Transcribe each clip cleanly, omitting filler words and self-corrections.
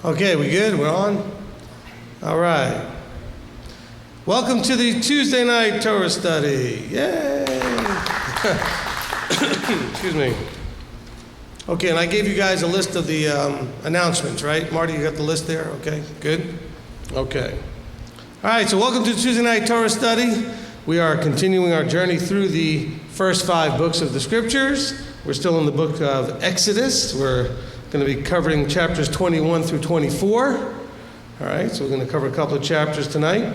Okay, we good? We're on? All right. Welcome to the Tuesday night Torah study. Yay! Excuse me. Okay, and I gave you guys a list of the announcements, right? Marty, you got the list there? Okay, good? Okay. All right, so welcome to the Tuesday night Torah study. We are continuing our journey through the first 5 books of the scriptures. We're still in the book of Exodus. We're going to be covering chapters 21 through 24. All right, so we're going to cover a couple of chapters tonight.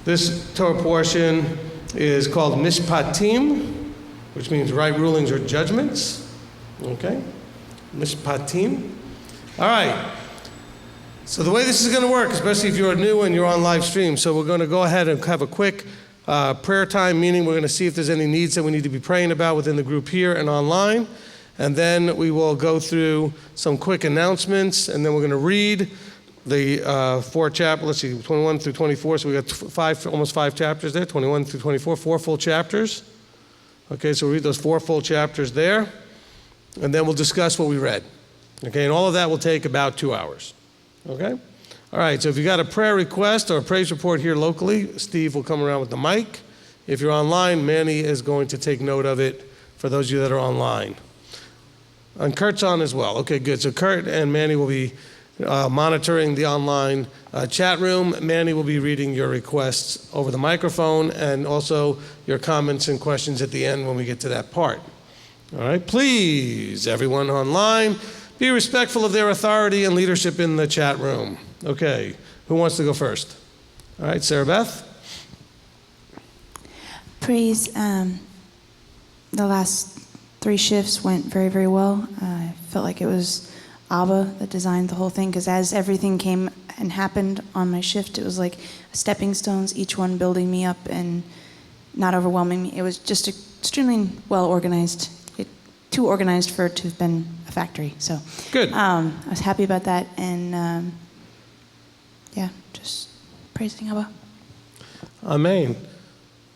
This Torah portion is called Mishpatim, which means right rulings or judgments. Okay, Mishpatim. All right, so the way this is going to work, especially if you're new and you're on live stream, so we're going to go ahead and have a quick prayer time, meaning we're going to see if there's any needs that we need to be praying about within the group here and online. And then we will go through some quick announcements, and then we're going to read the 4 chapters, let's see, 21 through 24. So we got almost 5 chapters there, 21 through 24, 4 full chapters. Okay, so we'll read those 4 full chapters there, and then we'll discuss what we read. Okay, and all of that will take about 2 hours. Okay? All right, so if you got a prayer request or a praise report here locally, Steve will come around with the mic. If you're online, Manny is going to take note of it for those of you that are online. And Kurt's on as well. Okay, good. So Kurt and Manny will be monitoring the online chat room. Manny will be reading your requests over the microphone and also your comments and questions at the end when we get to that part. All right, please, everyone online, be respectful of their authority and leadership in the chat room. Okay, who wants to go first? All right, Sarah Beth. Praise. The last 3 shifts went very, very well. I felt like it was Abba that designed the whole thing, because as everything came and happened on my shift, it was like stepping stones, each one building me up and not overwhelming me. It was just extremely well organized. Too organized for it to have been a factory. So good. I was happy about that, and yeah, just praising Abba. Amen.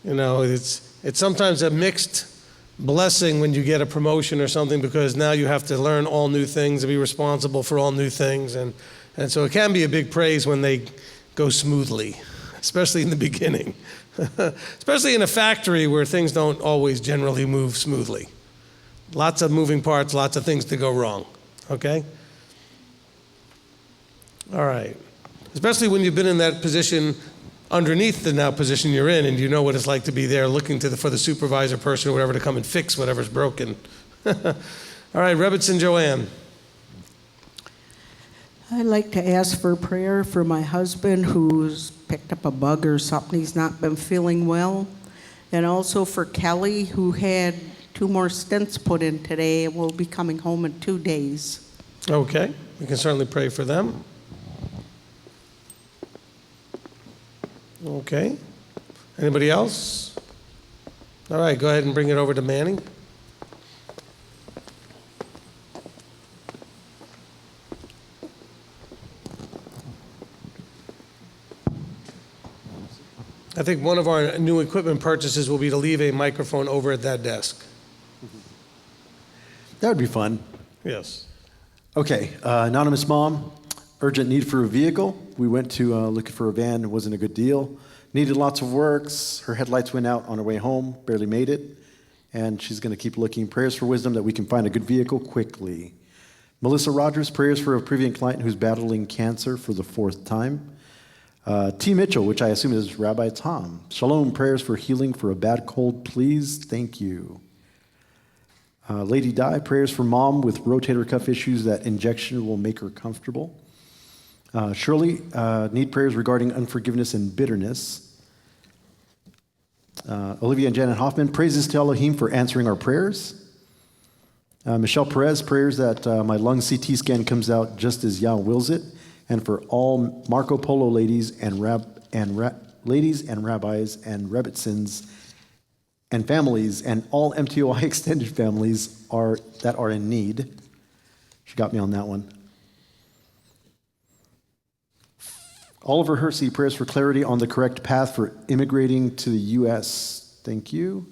You know, it's sometimes a mixed blessing when you get a promotion or something, because now you have to learn all new things and be responsible for all new things, and so it can be a big praise when they go smoothly, especially in the beginning, especially in a factory where things don't always generally move smoothly. Lots of moving parts, lots of things to go wrong, okay? All right. Especially when you've been in that position underneath the now position you're in, and you know what it's like to be there looking for the supervisor person or whatever to come and fix whatever's broken. All right, Rebbitzin Joanne. I'd like to ask for prayer for my husband who's picked up a bug or something. He's not been feeling well. And also for Kelly, who had 2 more stents put in today and will be coming home in 2 days. Okay, we can certainly pray for them. Okay. Anybody else? All right, go ahead and bring it over to Manny. I think one of our new equipment purchases will be to leave a microphone over at that desk. That would be fun. Yes. Okay, anonymous mom, urgent need for a vehicle. We went to looking for a van. It wasn't a good deal. Needed lots of works. Her headlights went out on her way home, barely made it. And she's going to keep looking. Prayers for wisdom that we can find a good vehicle quickly. Melissa Rogers, prayers for a previous client who's battling cancer for the 4th time. T. Mitchell, which I assume is Rabbi Tom. Shalom, prayers for healing for a bad cold, please. Thank you. Lady Di, prayers for mom with rotator cuff issues that injection will make her comfortable. Shirley, need prayers regarding unforgiveness and bitterness. Olivia and Janet Hoffman, praises to Elohim for answering our prayers. Michelle Perez, prayers that my lung CT scan comes out just as Yah wills it. And for all Marco Polo ladies and ladies and rabbis and Rebbitzins and families and all MTOI extended families that are in need. She got me on that one. Oliver Hersey, prayers for clarity on the correct path for immigrating to the U.S. Thank you.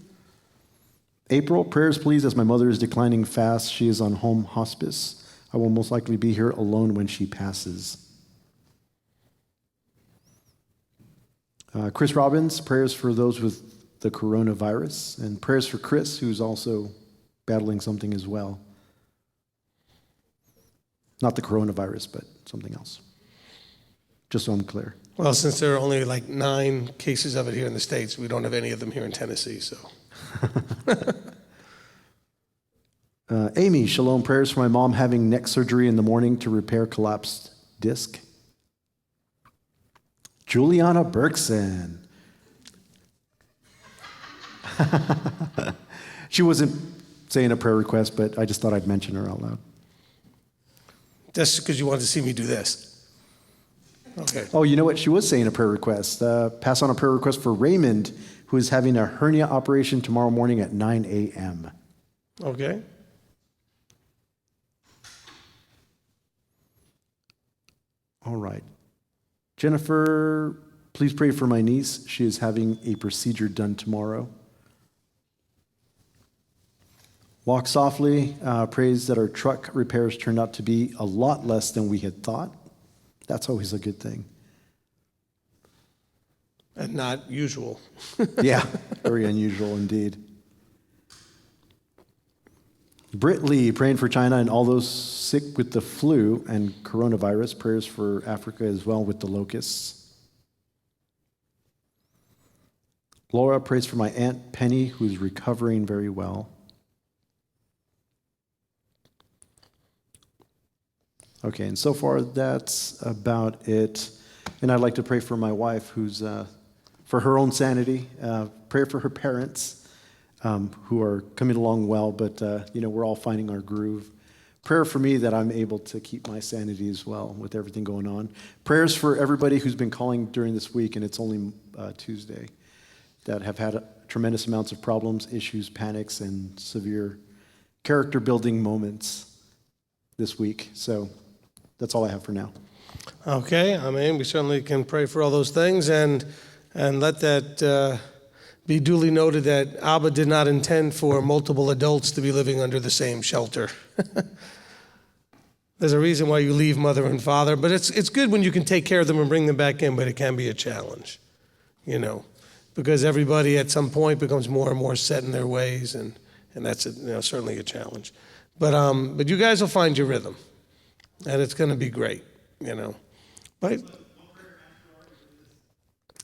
April, prayers please as my mother is declining fast. She is on home hospice. I will most likely be here alone when she passes. Chris Robbins, prayers for those with the coronavirus, and prayers for Chris, who's also battling something as well. Not the coronavirus, but something else. Just so I'm clear. Well, since there are only like 9 cases of it here in the States, we don't have any of them here in Tennessee, so. Amy, shalom, prayers for my mom having neck surgery in the morning to repair collapsed disc. Juliana Bergson. She wasn't saying a prayer request, but I just thought I'd mention her out loud. Just because you wanted to see me do this. Okay. Oh, you know what? She was saying a prayer request. Pass on a prayer request for Raymond, who is having a hernia operation tomorrow morning at 9 a.m. Okay. All right. Jennifer, please pray for my niece. She is having a procedure done tomorrow. Walk Softly prays that our truck repairs turned out to be a lot less than we had thought. That's always a good thing. And not usual. Yeah, very unusual indeed. Britt Lee, praying for China and all those sick with the flu and coronavirus. Prayers for Africa as well with the locusts. Laura prays for my Aunt Penny, who's recovering very well. Okay, and so far that's about it. And I'd like to pray for my wife, who's for her own sanity. Pray for her parents, who are coming along well, but we're all finding our groove. Prayer for me that I'm able to keep my sanity as well with everything going on. Prayers for everybody who's been calling during this week, and it's only Tuesday, that have had tremendous amounts of problems, issues, panics, and severe character-building moments this week. So that's all I have for now. Okay, I mean, we certainly can pray for all those things and let that be duly noted that Abba did not intend for multiple adults to be living under the same shelter. There's a reason why you leave mother and father, but it's good when you can take care of them and bring them back in, but it can be a challenge, because everybody at some point becomes more and more set in their ways, and that's certainly a challenge. But you guys will find your rhythm, and it's going to be great, But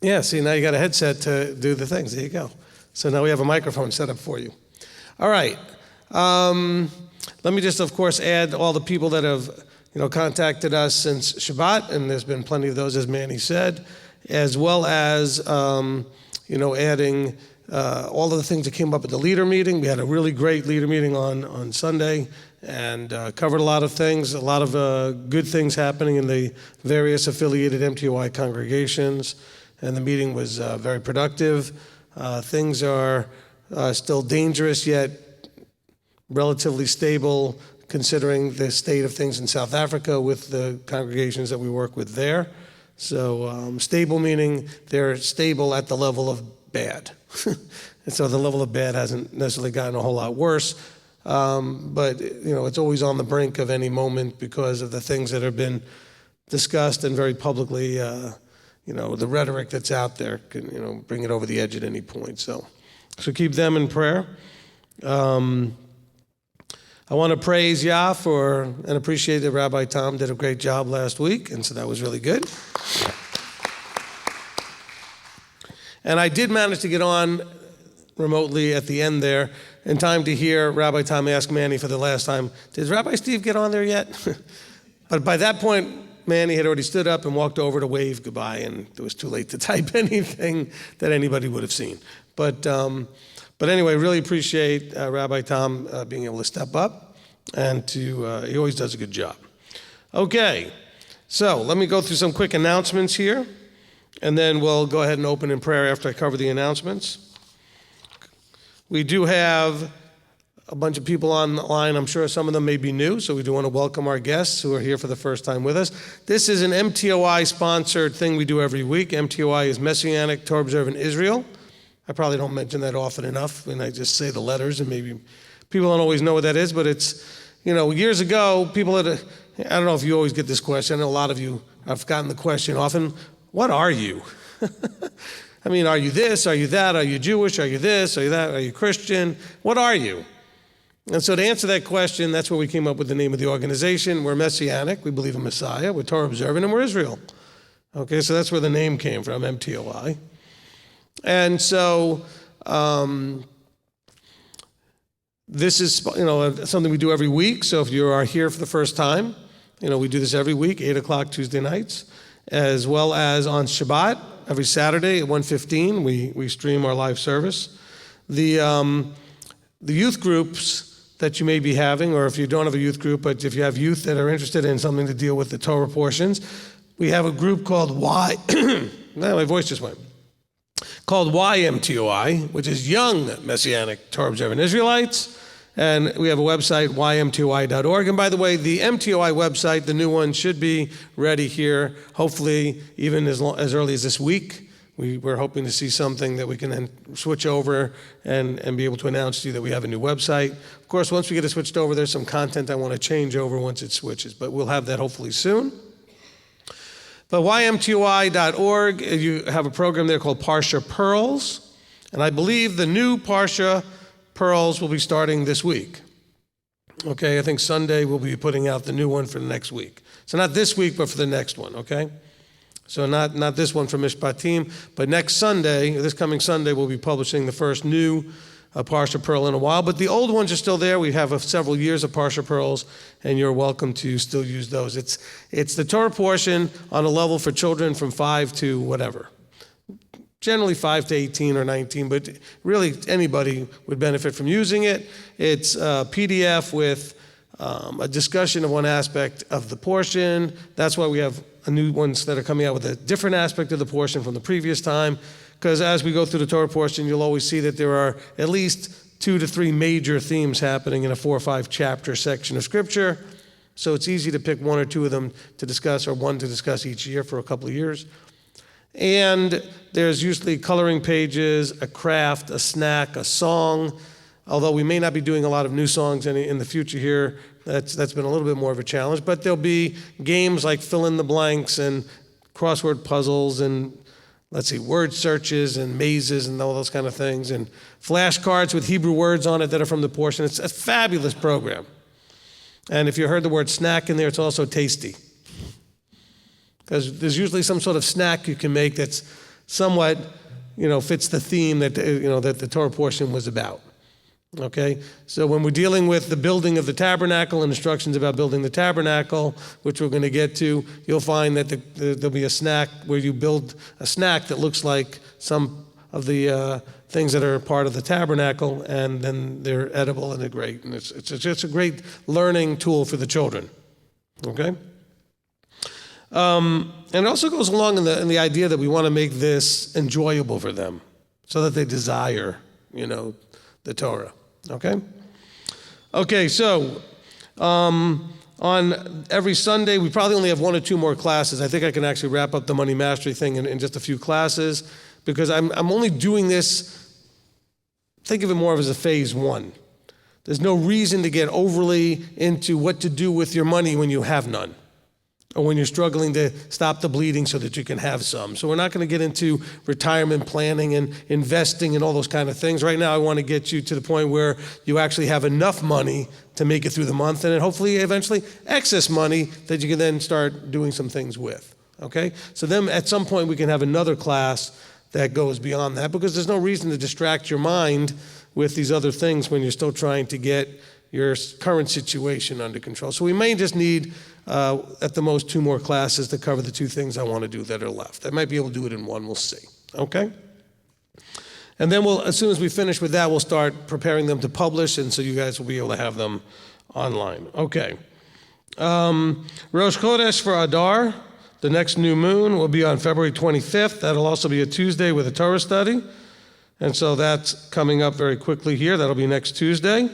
yeah, see, now you got a headset to do the things. There you go. So now we have a microphone set up for you. All right. Let me just, of course, add all the people that have, contacted us since Shabbat, and there's been plenty of those, as Manny said, as well as, adding all of the things that came up at the leader meeting. We had a really great leader meeting on Sunday and covered a lot of things, a lot of good things happening in the various affiliated MTOI congregations. And the meeting was very productive. Things are still dangerous, yet relatively stable, considering the state of things in South Africa with the congregations that we work with there. So stable meaning they're stable at the level of bad. And so the level of bad hasn't necessarily gotten a whole lot worse. But it's always on the brink of any moment because of the things that have been discussed and very publicly the rhetoric that's out there can, bring it over the edge at any point. So keep them in prayer. I want to praise Yah and appreciate that Rabbi Tom did a great job last week, and so that was really good. And I did manage to get on remotely at the end there in time to hear Rabbi Tom ask Manny for the last time, did Rabbi Steve get on there yet? But by that point, Manny had already stood up and walked over to wave goodbye, and it was too late to type anything that anybody would have seen. But anyway, really appreciate Rabbi Tom being able to step up, and he always does a good job. Okay, so let me go through some quick announcements here, and then we'll go ahead and open in prayer after I cover the announcements. We do have a bunch of people on the line. I'm sure some of them may be new, so we do want to welcome our guests who are here for the first time with us. This is an MTOI-sponsored thing we do every week. MTOI is Messianic, Torah Observant Israel. I probably don't mention that often enough when I just say the letters, and maybe people don't always know what that is, but it's years ago, people I don't know if you always get this question. I know a lot of you have gotten the question often, what are you? I mean, are you this? Are you that? Are you Jewish? Are you this? Are you that? Are you Christian? What are you? And so to answer that question, that's where we came up with the name of the organization. We're Messianic. We believe in Messiah. We're Torah Observant, and we're Israel. Okay, so that's where the name came from, MTOI. And so this is, something we do every week. So if you are here for the first time, we do this every week, 8 o'clock Tuesday nights, as well as on Shabbat, every Saturday at 1:15, we stream our live service. The youth groups that you may be having, or if you don't have a youth group, but if you have youth that are interested in something to deal with the Torah portions, we have a group called my voice just went. Called YMTOI, which is Young Messianic Torah Observant Israelites. And we have a website, ymtoi.org. And by the way, the MTOI website, the new one, should be ready here, hopefully even as early as this week. We're hoping to see something that we can then switch over and be able to announce to you that we have a new website. Of course, once we get it switched over, there's some content I want to change over once it switches, but we'll have that hopefully soon. But ymtoi.org, you have a program there called Parsha Pearls, and I believe the new Parsha Pearls will be starting this week. Okay, I think Sunday we'll be putting out the new one for the next week. So not this week, but for the next one, okay? So not this one from Mishpatim, but next Sunday, this coming Sunday, we'll be publishing the first new Parsha Pearl in a while. But the old ones are still there. We have several years of Parsha Pearls, and you're welcome to still use those. It's the Torah portion on a level for children from 5 to whatever. Generally 5 to 18 or 19, but really anybody would benefit from using it. It's a PDF with a discussion of one aspect of the portion. That's why we have new ones that are coming out with a different aspect of the portion from the previous time. Because as we go through the Torah portion, you'll always see that there are at least 2 to 3 major themes happening in a 4 or 5 chapter section of Scripture. So it's easy to pick 1 or 2 of them to discuss, or 1 to discuss each year for a couple of years. And there's usually coloring pages, a craft, a snack, a song. Although we may not be doing a lot of new songs in the future here, that's been a little bit more of a challenge. But there'll be games like fill in the blanks and crossword puzzles and word searches and mazes and all those kind of things, and flashcards with Hebrew words on it that are from the portion. It's a fabulous program. And if you heard the word snack in there, it's also tasty. Because there's usually some sort of snack you can make that's somewhat, fits the theme that the Torah portion was about. Okay, so when we're dealing with the building of the tabernacle and instructions about building the tabernacle, which we're going to get to, you'll find that there'll be a snack where you build a snack that looks like some of the things that are part of the tabernacle, and then they're edible and they're great. And it's just a great learning tool for the children. Okay? And it also goes along in the idea that we want to make this enjoyable for them so that they desire, the Torah. Okay? Okay, so on every Sunday, we probably only have 1 or 2 more classes. I think I can actually wrap up the money mastery thing in just a few classes, because I'm only doing this, think of it more of as a phase 1. There's no reason to get overly into what to do with your money when you have none, or when you're struggling to stop the bleeding so that you can have some. So we're not going to get into retirement planning and investing and all those kind of things. Right now, I want to get you to the point where you actually have enough money to make it through the month, and then hopefully eventually excess money that you can then start doing some things with. Okay? So then at some point we can have another class that goes beyond that, because there's no reason to distract your mind with these other things when you're still trying to get your current situation under control. So we may just need, at the most, 2 more classes to cover the 2 things I want to do that are left. I might be able to do it in 1, we'll see. Okay? And then as soon as we finish with that, we'll start preparing them to publish, and so you guys will be able to have them online. Okay. Rosh Chodesh for Adar, the next new moon, will be on February 25th. That'll also be a Tuesday with a Torah study. And so that's coming up very quickly here. That'll be next Tuesday.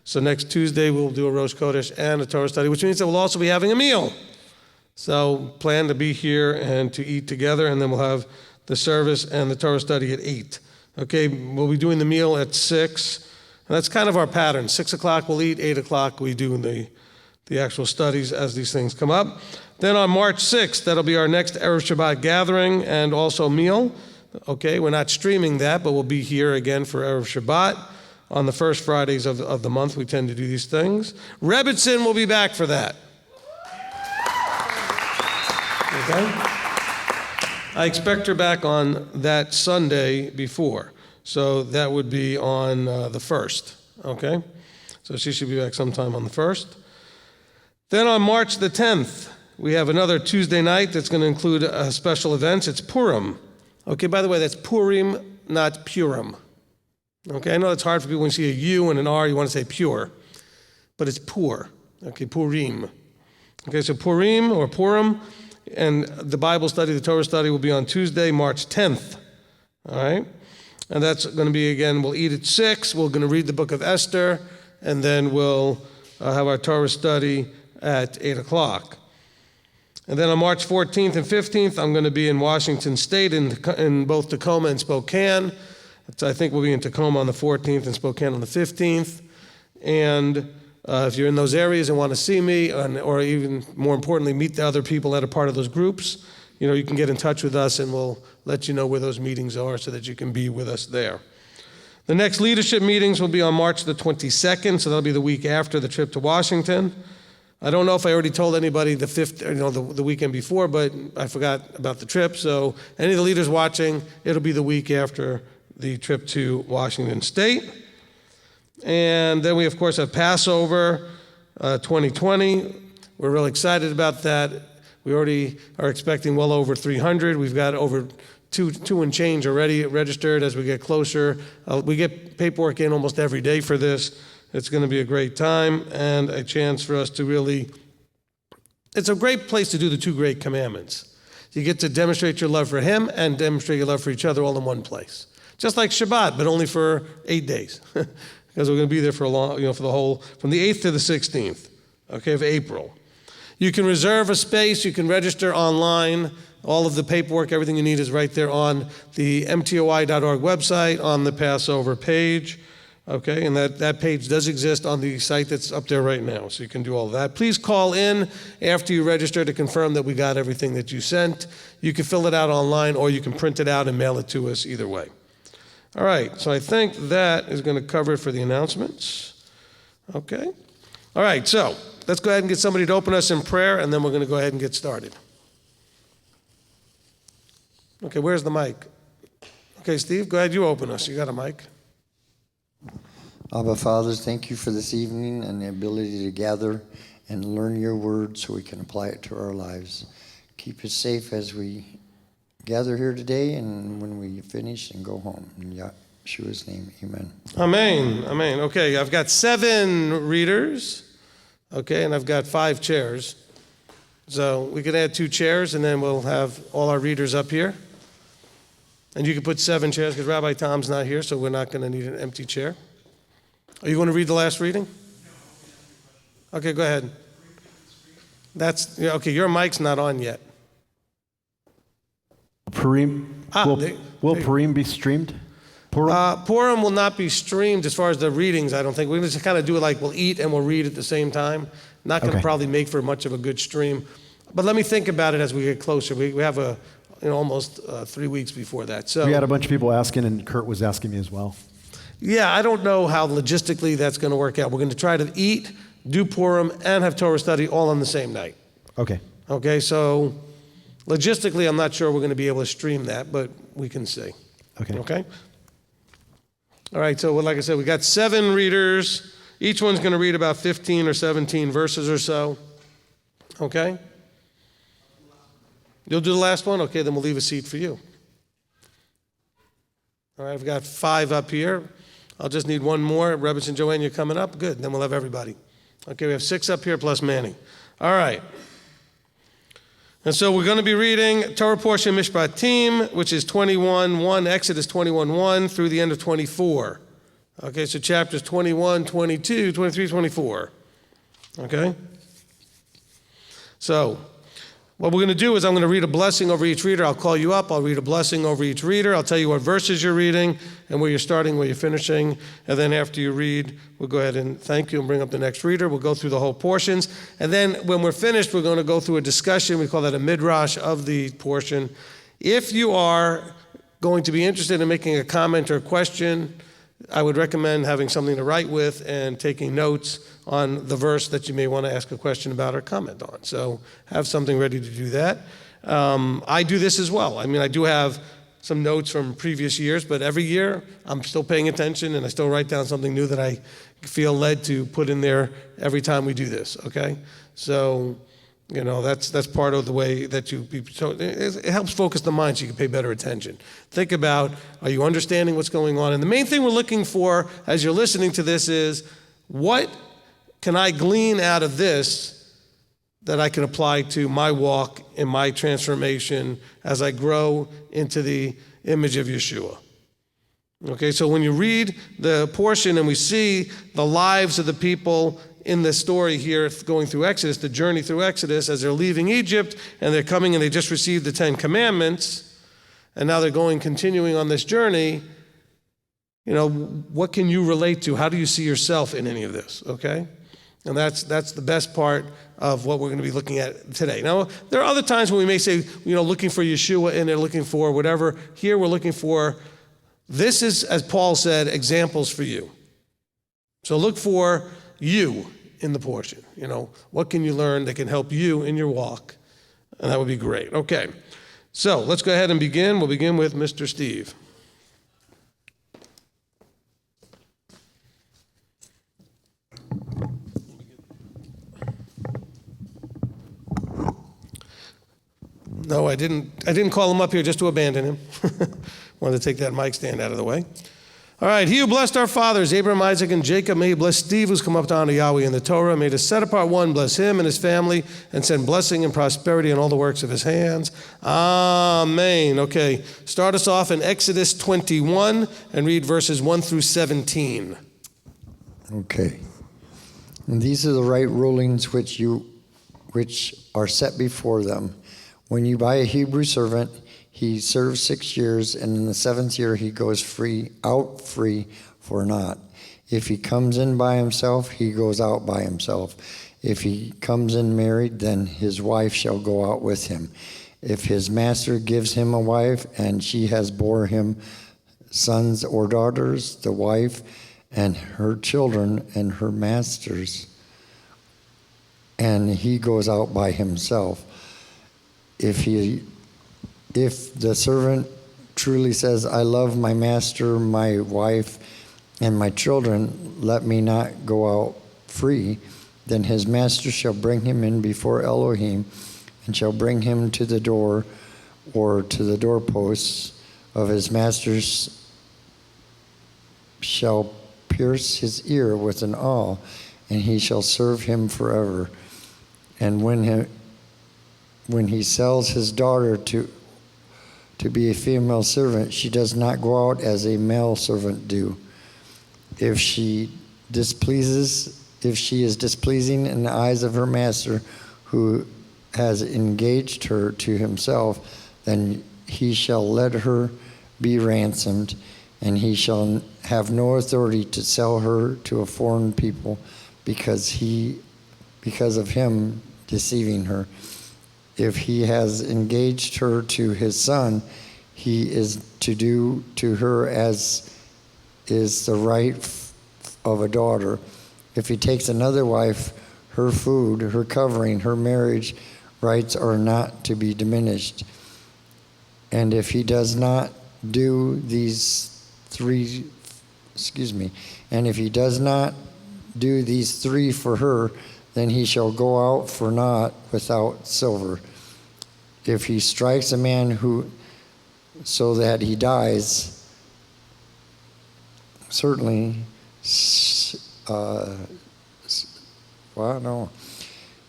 So next Tuesday, we'll do a Rosh Chodesh and a Torah study, which means that we'll also be having a meal. So plan to be here and to eat together, and then we'll have the service and the Torah study at 8. Okay, we'll be doing the meal at 6, And that's kind of our pattern. 6 o'clock we'll eat, 8 o'clock we do the actual studies as these things come up. Then on March 6th, that'll be our next Erev Shabbat gathering and also meal. Okay, we're not streaming that, but we'll be here again for Erev Shabbat. On the first Fridays of the month, we tend to do these things. Rebbitzin will be back for that. Okay? I expect her back on that Sunday before. So that would be on the 1st. Okay? So she should be back sometime on the 1st. Then on March the 10th, we have another Tuesday night that's going to include special events. It's Purim. Okay, by the way, that's Purim, not Purim. Okay, I know it's hard for people when you see a U and an R, you want to say pure, but it's pur. Okay, Purim. Okay, so Purim or Purim, and the Bible study, the Torah study will be on Tuesday, March 10th. All right, and that's going to be, again, we'll eat at 6, we're going to read the book of Esther, and then we'll have our Torah study at 8 o'clock. And then on March 14th and 15th, I'm going to be in Washington State in both Tacoma and Spokane. I think we'll be in Tacoma on the 14th and Spokane on the 15th. And if you're in those areas and want to see me, or even more importantly, meet the other people that are part of those groups, you can get in touch with us and we'll let you know where those meetings are so that you can be with us there. The next leadership meetings will be on March the 22nd, so that'll be the week after the trip to Washington. I don't know if I already told anybody the 5th, the weekend before, but I forgot about the trip. So any of the leaders watching, it'll be the week after the trip to Washington State. And then we, of course, have Passover 2020. We're really excited about that. We already are expecting well over 300. We've got over two and change already registered as we get closer. We get paperwork in almost every day for this. It's going to be a great time and a chance for us to really, it's a great place to do the 2 great commandments. You get to demonstrate your love for him and demonstrate your love for each other all in one place. Just like Shabbat, but only for 8 days. Because we're going to be there for a long, for the whole, from the 8th to the 16th, okay, of April. You can reserve a space, you can register online. All of the paperwork, everything you need is right there on the MTOI.org website, on the Passover page. Okay, and that page does exist on the site that's up there right now, so you can do all of that. Please call in after you register to confirm that we got everything that you sent. You can fill it out online, or you can print it out and mail it to us, either way. All right, so I think that is going to cover it for the announcements. Okay. All right, so let's go ahead and get somebody to open us in prayer, and then we're going to go ahead and get started. Okay, where's the mic? Okay, Steve, go ahead, you open us. You got a mic. Abba, Father, thank you for this evening and the ability to gather and learn your word so we can apply it to our lives. Keep us safe as we gather here today and when we finish and go home. In Yeshua's name, amen. Amen, amen. Okay, I've got 7 readers, okay, and I've got 5 chairs. So we can add 2 chairs and then we'll have all our readers up here. And you can put 7 chairs because Rabbi Tom's not here, so we're not going to need an empty chair. Are you going to read the last reading? Okay, go ahead. Okay, your mic's not on yet. Purim, will Purim be streamed? Purim will not be streamed as far as the readings, I don't think. We're going to just kind of do it like we'll eat and we'll read at the same time. Not going to probably make for much of a good stream. But let me think about it as we get closer. We have almost 3 weeks before that. So we had a bunch of people asking, and Kurt was asking me as well. Yeah, I don't know how logistically that's going to work out. We're going to try to eat, do Purim, and have Torah study all on the same night. Okay. Okay, so logistically, I'm not sure we're going to be able to stream that, but we can see. Okay. Okay? All right, so like I said, we got 7 readers. Each one's going to read about 15 or 17 verses or so. Okay? You'll do the last one? Okay, then we'll leave a seat for you. All right, I've got 5 up here. I'll just need 1 more. Rebitz and Joanne, you're coming up? Good, then we'll have everybody. Okay, we have 6 up here plus Manny. All right. And so we're going to be reading Torah portion Mishpatim, which is 21:1, Exodus 21:1 through the end of 24. Okay, so chapters 21, 22, 23, 24. Okay? So, What we're going to do is I'm going to read a blessing over each reader. I'll call you up. I'll read a blessing over each reader. I'll tell you what verses you're reading and where you're starting, where you're finishing. And then after you read, we'll go ahead and thank you and bring up the next reader. We'll go through the whole portions. And then when we're finished, we're going to go through a discussion. We call that a Midrash of the portion. If you are going to be interested in making a comment or a question, I would recommend having something to write with and taking notes on the verse that you may want to ask a question about or comment on. So have something ready to do that. I do this as well. I mean, I do have some notes from previous years, but every year I'm still paying attention and I still write down something new that I feel led to put in there every time we do this, okay? So, you know, that's part of the way that so it helps focus the mind so you can pay better attention. Think about, are you understanding what's going on? And the main thing we're looking for as you're listening to this is, what can I glean out of this that I can apply to my walk and my transformation as I grow into the image of Yeshua? Okay, so when you read the portion and we see the lives of the people in the story here going through Exodus, the journey through Exodus, as they're leaving Egypt and they're coming and they just received the 10 Commandments, and now they're continuing on this journey, you know, what can you relate to? How do you see yourself in any of this, okay? And that's the best part of what we're going to be looking at today. Now, there are other times when we may say, you know, looking for Yeshua and they're looking for whatever. Here we're looking for, this is, as Paul said, examples for you. So look for you in the portion. You know, what can you learn that can help you in your walk? And that would be great. Okay, so let's go ahead and begin. We'll begin with Mr. Steve. No, I didn't call him up here just to abandon him. Wanted to take that mic stand out of the way. All right, he who blessed our fathers, Abraham, Isaac, and Jacob, may he bless Steve, who's come up to honor Yahweh in the Torah. May the set apart one bless him and his family and send blessing and prosperity in all the works of his hands. Amen. Okay, start us off in Exodus 21 and read verses 1 through 17. Okay. And these are the right rulings which are set before them. When you buy a Hebrew servant, he serves 6 years, and in the 7th year he goes free for naught. If he comes in by himself, he goes out by himself. If he comes in married, then his wife shall go out with him. If his master gives him a wife, and she has bore him sons or daughters, the wife and her children and her masters, and he goes out by himself. If the servant truly says, I love my master, my wife, and my children, let me not go out free, then his master shall bring him in before Elohim, and shall bring him to the door or to the doorposts of his master's, shall pierce his ear with an awl, and he shall serve him forever. And when he sells his daughter to be a female servant, she does not go out as a male servant do. If she is displeasing in the eyes of her master, who has engaged her to himself, then he shall let her be ransomed, and he shall have no authority to sell her to a foreign people because of him deceiving her. If he has engaged her to his son, he is to do to her as is the right of a daughter. If he takes another wife, her food, her covering, her marriage rights are not to be diminished. And if he does not do these three for her, then he shall go out for naught without silver. If he strikes a man so that he dies, certainly,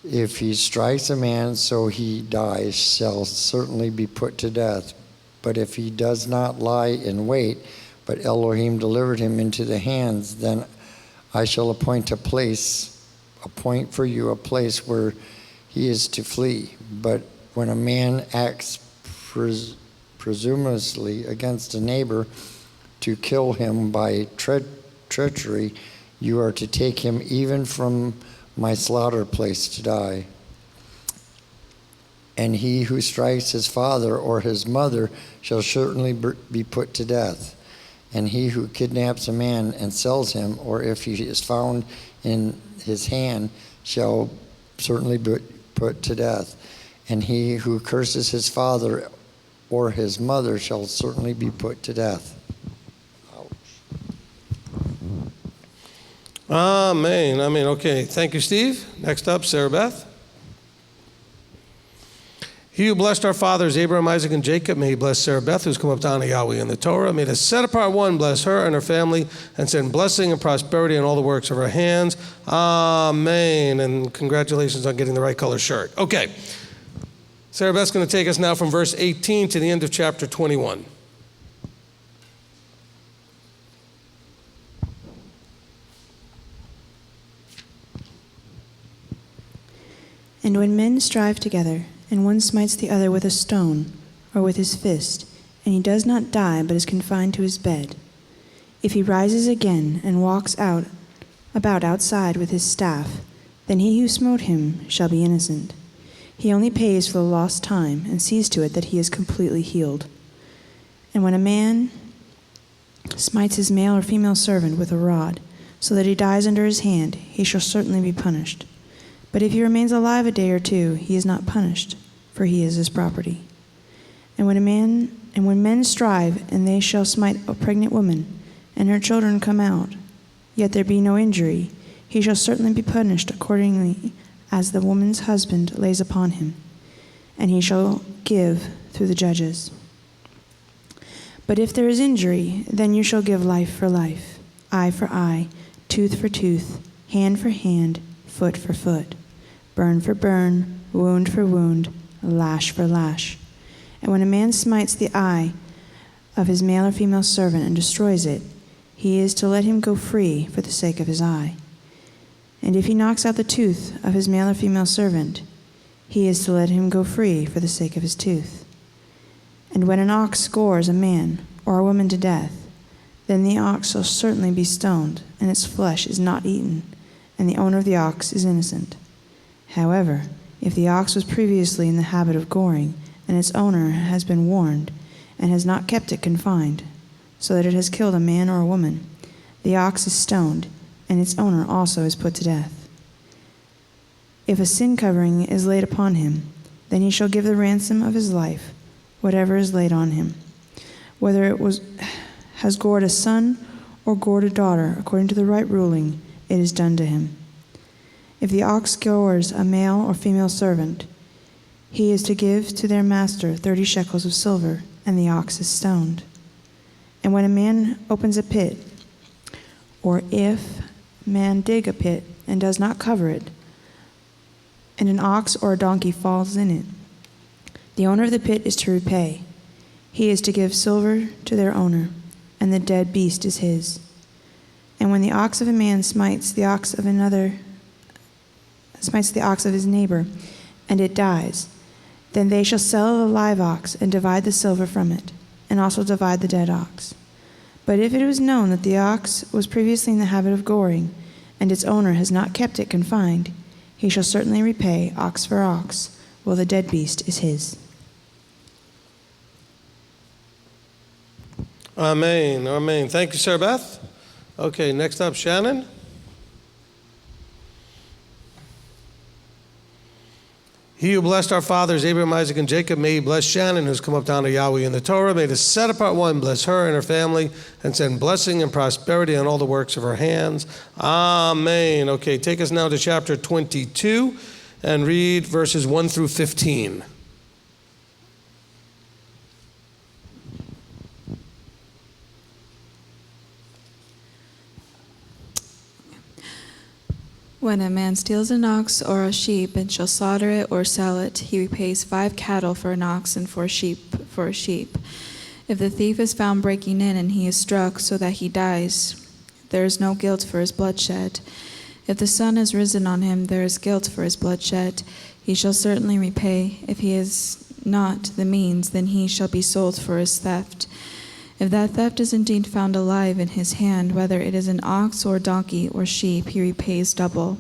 if he strikes a man so he dies, shall certainly be put to death. But if he does not lie in wait, but Elohim delivered him into the hands, then I shall appoint for you a place where he is to flee. But when a man acts presumptuously against a neighbor to kill him by treachery, you are to take him even from my slaughter place to die. And he who strikes his father or his mother shall certainly be put to death. And he who kidnaps a man and sells him, or if he is found in his hand, shall certainly be put to death. And he who curses his father or his mother shall certainly be put to death. Amen. Amen. Okay. Thank you, Steve. Next up, Sarah Beth. He who blessed our fathers, Abraham, Isaac, and Jacob, may he bless Sarah Beth, who's come up to honor Yahweh in the Torah. May the set apart one bless her and her family and send blessing and prosperity on all the works of her hands. Amen. And congratulations on getting the right color shirt. Okay. Sarah Beth's going to take us now from verse 18 to the end of chapter 21. And when men strive together, and one smites the other with a stone or with his fist, and he does not die but is confined to his bed, if he rises again and walks about outside with his staff, then he who smote him shall be innocent. He only pays for the lost time and sees to it that he is completely healed. And when a man smites his male or female servant with a rod, so that he dies under his hand, he shall certainly be punished. But if he remains alive a day or two, he is not punished, for he is his property. And when men strive, and they shall smite a pregnant woman, and her children come out, yet there be no injury, he shall certainly be punished accordingly as the woman's husband lays upon him, and he shall give through the judges. But if there is injury, then you shall give life for life, eye for eye, tooth for tooth, hand for hand, foot for foot, burn for burn, wound for wound, lash for lash. And when a man smites the eye of his male or female servant and destroys it, he is to let him go free for the sake of his eye. And if he knocks out the tooth of his male or female servant, he is to let him go free for the sake of his tooth. And when an ox gores a man or a woman to death, then the ox shall certainly be stoned, and its flesh is not eaten, and the owner of the ox is innocent. However, if the ox was previously in the habit of goring, and its owner has been warned, and has not kept it confined, so that it has killed a man or a woman, the ox is stoned, and its owner also is put to death. If a sin covering is laid upon him, then he shall give the ransom of his life, whatever is laid on him, whether it has gored a son or gored a daughter, according to the right ruling, it is done to him. If the ox gores a male or female servant, he is to give to their master 30 shekels of silver, and the ox is stoned. And when a man opens a pit, or if a man dig a pit and does not cover it, and an ox or a donkey falls in it, the owner of the pit is to repay. He is to give silver to their owner, and the dead beast is his. And when the ox of a man smites the ox of his neighbor, and it dies, then they shall sell the live ox and divide the silver from it, and also divide the dead ox. But if it was known that the ox was previously in the habit of goring, and its owner has not kept it confined, he shall certainly repay ox for ox, while the dead beast is his. Amen. Amen. Thank you, Sarah Beth. Okay, next up, Shannon. He who blessed our fathers, Abraham, Isaac, and Jacob, may he bless Shannon, who's come up to honor Yahweh in the Torah. May the set apart one bless her and her family and send blessing and prosperity on all the works of her hands. Amen. Okay, take us now to chapter 22 and read verses 1 through 15. When a man steals an ox or a sheep and shall slaughter it or sell it, he repays 5 cattle for an ox and 4 sheep for a sheep. If the thief is found breaking in and he is struck so that he dies, there is no guilt for his bloodshed. If the sun is risen on him, there is guilt for his bloodshed. He shall certainly repay. If he has not the means, then he shall be sold for his theft. If that theft is indeed found alive in his hand, whether it is an ox or donkey or sheep, he repays double.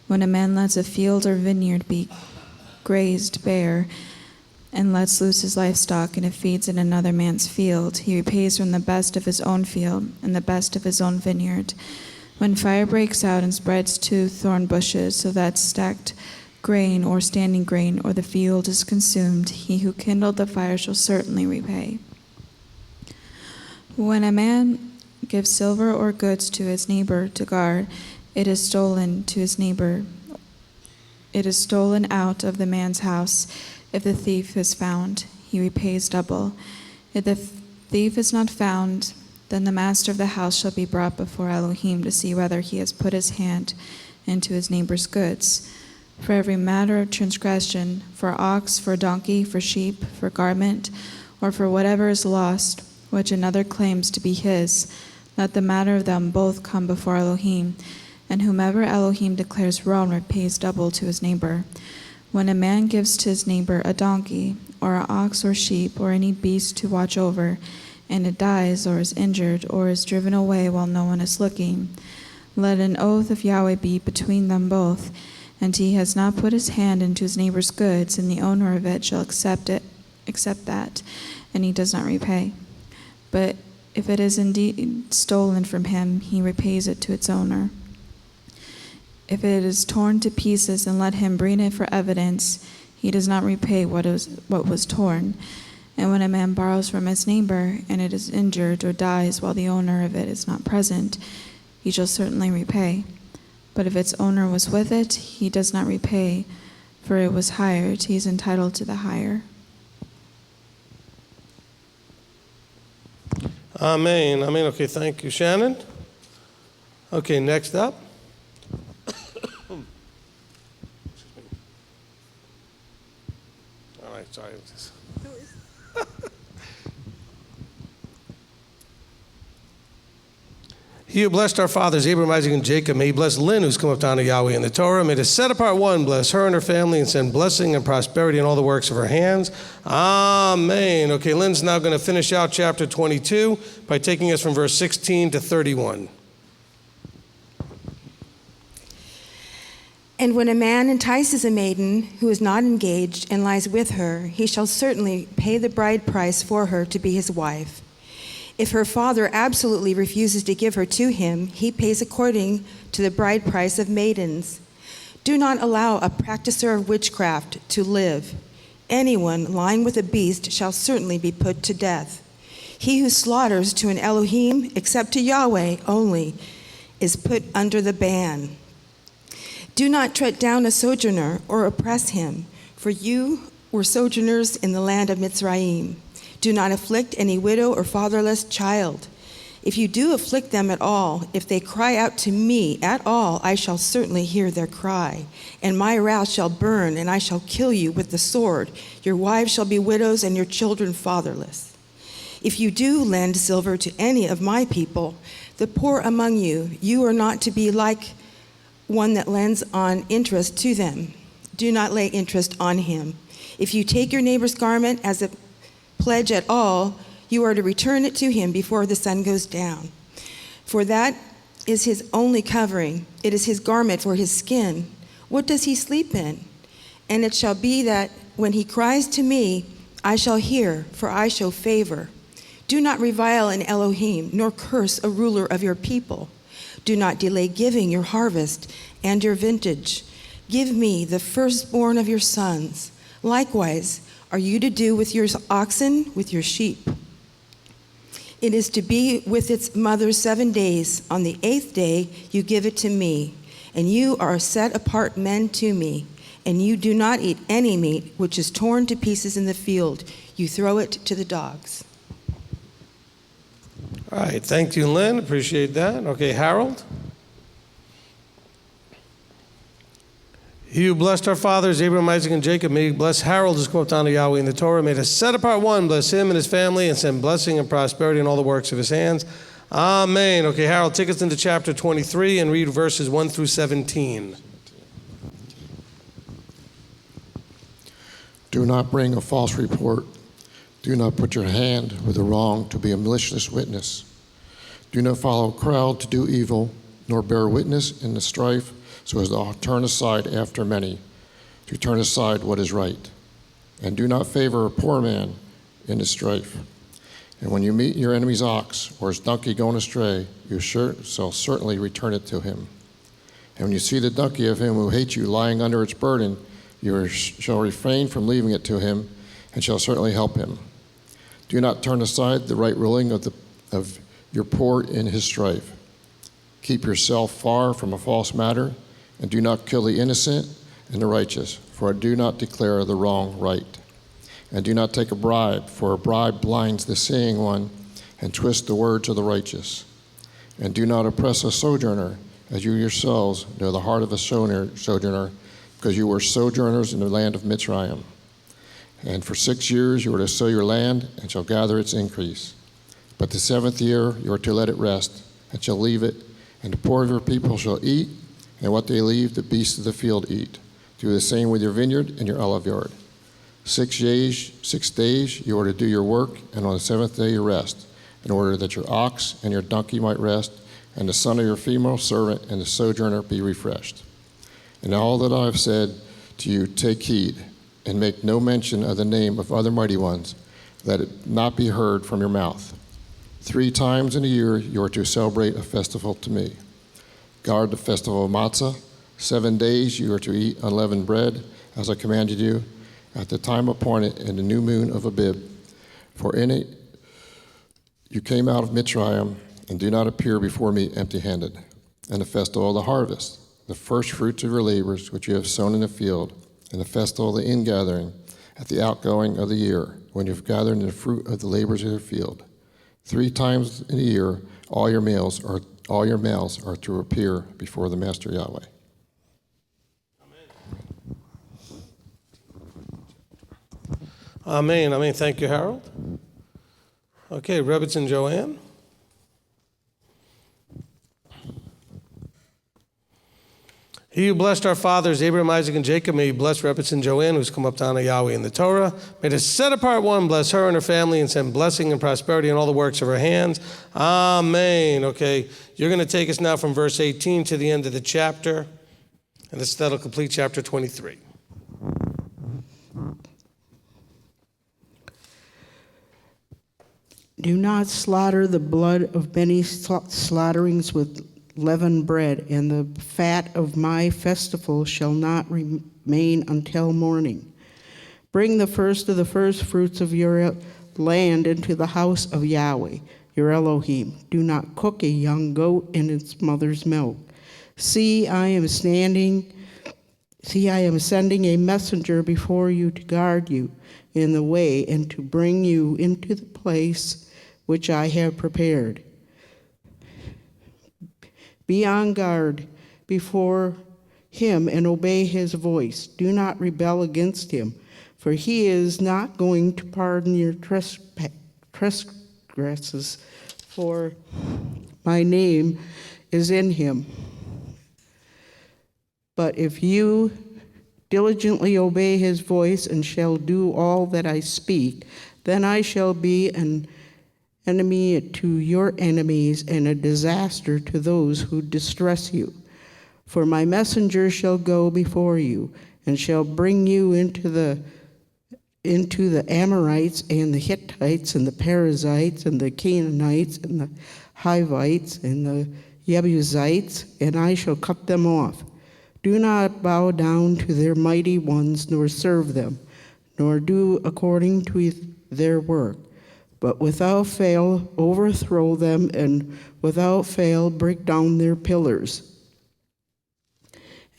When a man lets a field or vineyard be grazed bare, and lets loose his livestock, and it feeds in another man's field, he repays from the best of his own field and the best of his own vineyard. When fire breaks out and spreads 2 thorn bushes, so that stacked grain or standing grain or the field is consumed, he who kindled the fire shall certainly repay. When a man gives silver or goods to his neighbor to guard, it is stolen to his neighbor. It is stolen out of the man's house. If the thief is found, he repays double. If the thief is not found, then the master of the house shall be brought before Elohim to see whether he has put his hand into his neighbor's goods. For every matter of transgression, for ox, for donkey, for sheep, for garment, or for whatever is lost, which another claims to be his, let the matter of them both come before Elohim, and whomever Elohim declares wrong repays double to his neighbor. When a man gives to his neighbor a donkey, or an ox or sheep, or any beast to watch over, and it dies, or is injured, or is driven away while no one is looking, let an oath of Yahweh be between them both, and he has not put his hand into his neighbor's goods, and the owner of it shall accept that, and he does not repay. But if it is indeed stolen from him, he repays it to its owner. If it is torn to pieces, and let him bring it for evidence, he does not repay what was torn. And when a man borrows from his neighbor, and it is injured or dies while the owner of it is not present, he shall certainly repay. But if its owner was with it, he does not repay, for it was hired. He is entitled to the hire. Amen. Amen. Okay, thank you, Shannon. Okay, next up. All right, sorry. He who blessed our fathers, Abraham, Isaac, and Jacob, may he bless Lynn, who's come up down to Yahweh in the Torah. May the set-apart one bless her and her family and send blessing and prosperity in all the works of her hands. Amen. Okay, Lynn's now going to finish out chapter 22 by taking us from verse 16 to 31. And when a man entices a maiden who is not engaged and lies with her, he shall certainly pay the bride price for her to be his wife. If her father absolutely refuses to give her to him, he pays according to the bride price of maidens. Do not allow a practicer of witchcraft to live. Anyone lying with a beast shall certainly be put to death. He who slaughters to an Elohim, except to Yahweh only, is put under the ban. Do not tread down a sojourner or oppress him, for you were sojourners in the land of Mitzrayim. Do not afflict any widow or fatherless child. If you do afflict them at all, if they cry out to me at all, I shall certainly hear their cry. And my wrath shall burn, and I shall kill you with the sword. Your wives shall be widows, and your children fatherless. If you do lend silver to any of my people, the poor among you, you are not to be like one that lends on interest to them. Do not lay interest on him. If you take your neighbor's garment as a pledge at all, you are to return it to him before the sun goes down. For that is his only covering. It is his garment for his skin. What does he sleep in? And it shall be that when he cries to me, I shall hear, for I show favor. Do not revile an Elohim, nor curse a ruler of your people. Do not delay giving your harvest and your vintage. Give me the firstborn of your sons. Likewise, are you to do with your oxen, with your sheep? It is to be with its mother 7 days. On the 8th day, you give it to me, and you are set apart men to me. And you do not eat any meat which is torn to pieces in the field. You throw it to the dogs. All right, thank you, Lynn. Appreciate that. Okay, Harold. He who blessed our fathers, Abraham, Isaac, and Jacob, may he bless Harold, who's come up down to Yahweh in the Torah. May the set-apart one bless him and his family and send blessing and prosperity in all the works of his hands. Amen. Okay, Harold, take us into chapter 23 and read verses 1 through 17. Do not bring a false report. Do not put your hand with the wrong to be a malicious witness. Do not follow a crowd to do evil, nor bear witness in the strife, so as to turn aside after many, to turn aside what is right. And do not favor a poor man in the strife. And when you meet your enemy's ox or his donkey going astray, you shall certainly return it to him. And when you see the donkey of him who hates you lying under its burden, you shall refrain from leaving it to him, and shall certainly help him. Do not turn aside the right ruling of your poor in his strife. Keep yourself far from a false matter, and do not kill the innocent and the righteous, for I do not declare the wrong right. And do not take a bribe, for a bribe blinds the seeing one and twists the words of the righteous. And do not oppress a sojourner, as you yourselves know the heart of a sojourner, because you were sojourners in the land of Mitzrayim. And for 6 years you are to sow your land, and shall gather its increase. But the 7th year you are to let it rest, and shall leave it, and the poor of your people shall eat, and what they leave the beasts of the field eat. Do the same with your vineyard and your olive yard. 6 days you are to do your work, and on the 7th day you rest, in order that your ox and your donkey might rest, and the son of your female servant and the sojourner be refreshed. And all that I have said to you, take heed, and make no mention of the name of other mighty ones, let it not be heard from your mouth. 3 times in a year you are to celebrate a festival to me. Guard the festival of Matzah. 7 days you are to eat unleavened bread, as I commanded you, at the time appointed in the new moon of Abib. For in it you came out of Mitzrayim, and do not appear before me empty-handed. And the festival of the harvest, the first fruits of your labors which you have sown in the field, and the festival of the ingathering, at the outgoing of the year, when you have gathered in the fruit of the labors of your field. 3 times in a year all your males are to appear before the Master Yahweh. Amen. Amen. Thank you, Harold. Okay, Rebitz and Joanne. He who blessed our fathers, Abraham, Isaac, and Jacob, may he bless Rebitz and Joanne, who's come up to honor Yahweh in the Torah. May the set apart one bless her and her family and send blessing and prosperity in all the works of her hands. Amen. Okay, you're going to take us now from verse 18 to the end of the chapter, and that'll complete chapter 23. Do not slaughter the blood of many slaughterings with leavened bread, and the fat of my festival shall not remain until morning. Bring the first of the first fruits of your land into the house of Yahweh, your Elohim. Do not cook a young goat in its mother's milk. See, I am sending a messenger before you to guard you in the way and to bring you into the place which I have prepared. Be on guard before him and obey his voice. Do not rebel against him, for he is not going to pardon your transgressions, for my name is in him. But if you diligently obey his voice and shall do all that I speak, then I shall be an enemy to your enemies and a disaster to those who distress you. For my messenger shall go before you and shall bring you into the Amorites and the Hittites and the Perizzites and the Canaanites and the Hivites and the Jebusites, and I shall cut them off. Do not bow down to their mighty ones, nor serve them, nor do according to their work. But without fail overthrow them, and without fail break down their pillars.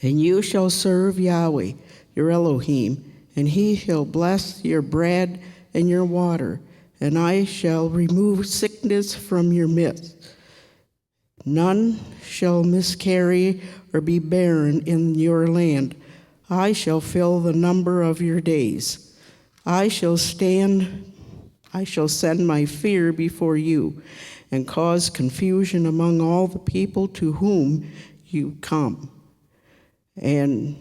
And you shall serve Yahweh, your Elohim, and he shall bless your bread and your water, and I shall remove sickness from your midst. None shall miscarry or be barren in your land. I shall fill the number of your days. I shall send my fear before you, and cause confusion among all the people to whom you come, and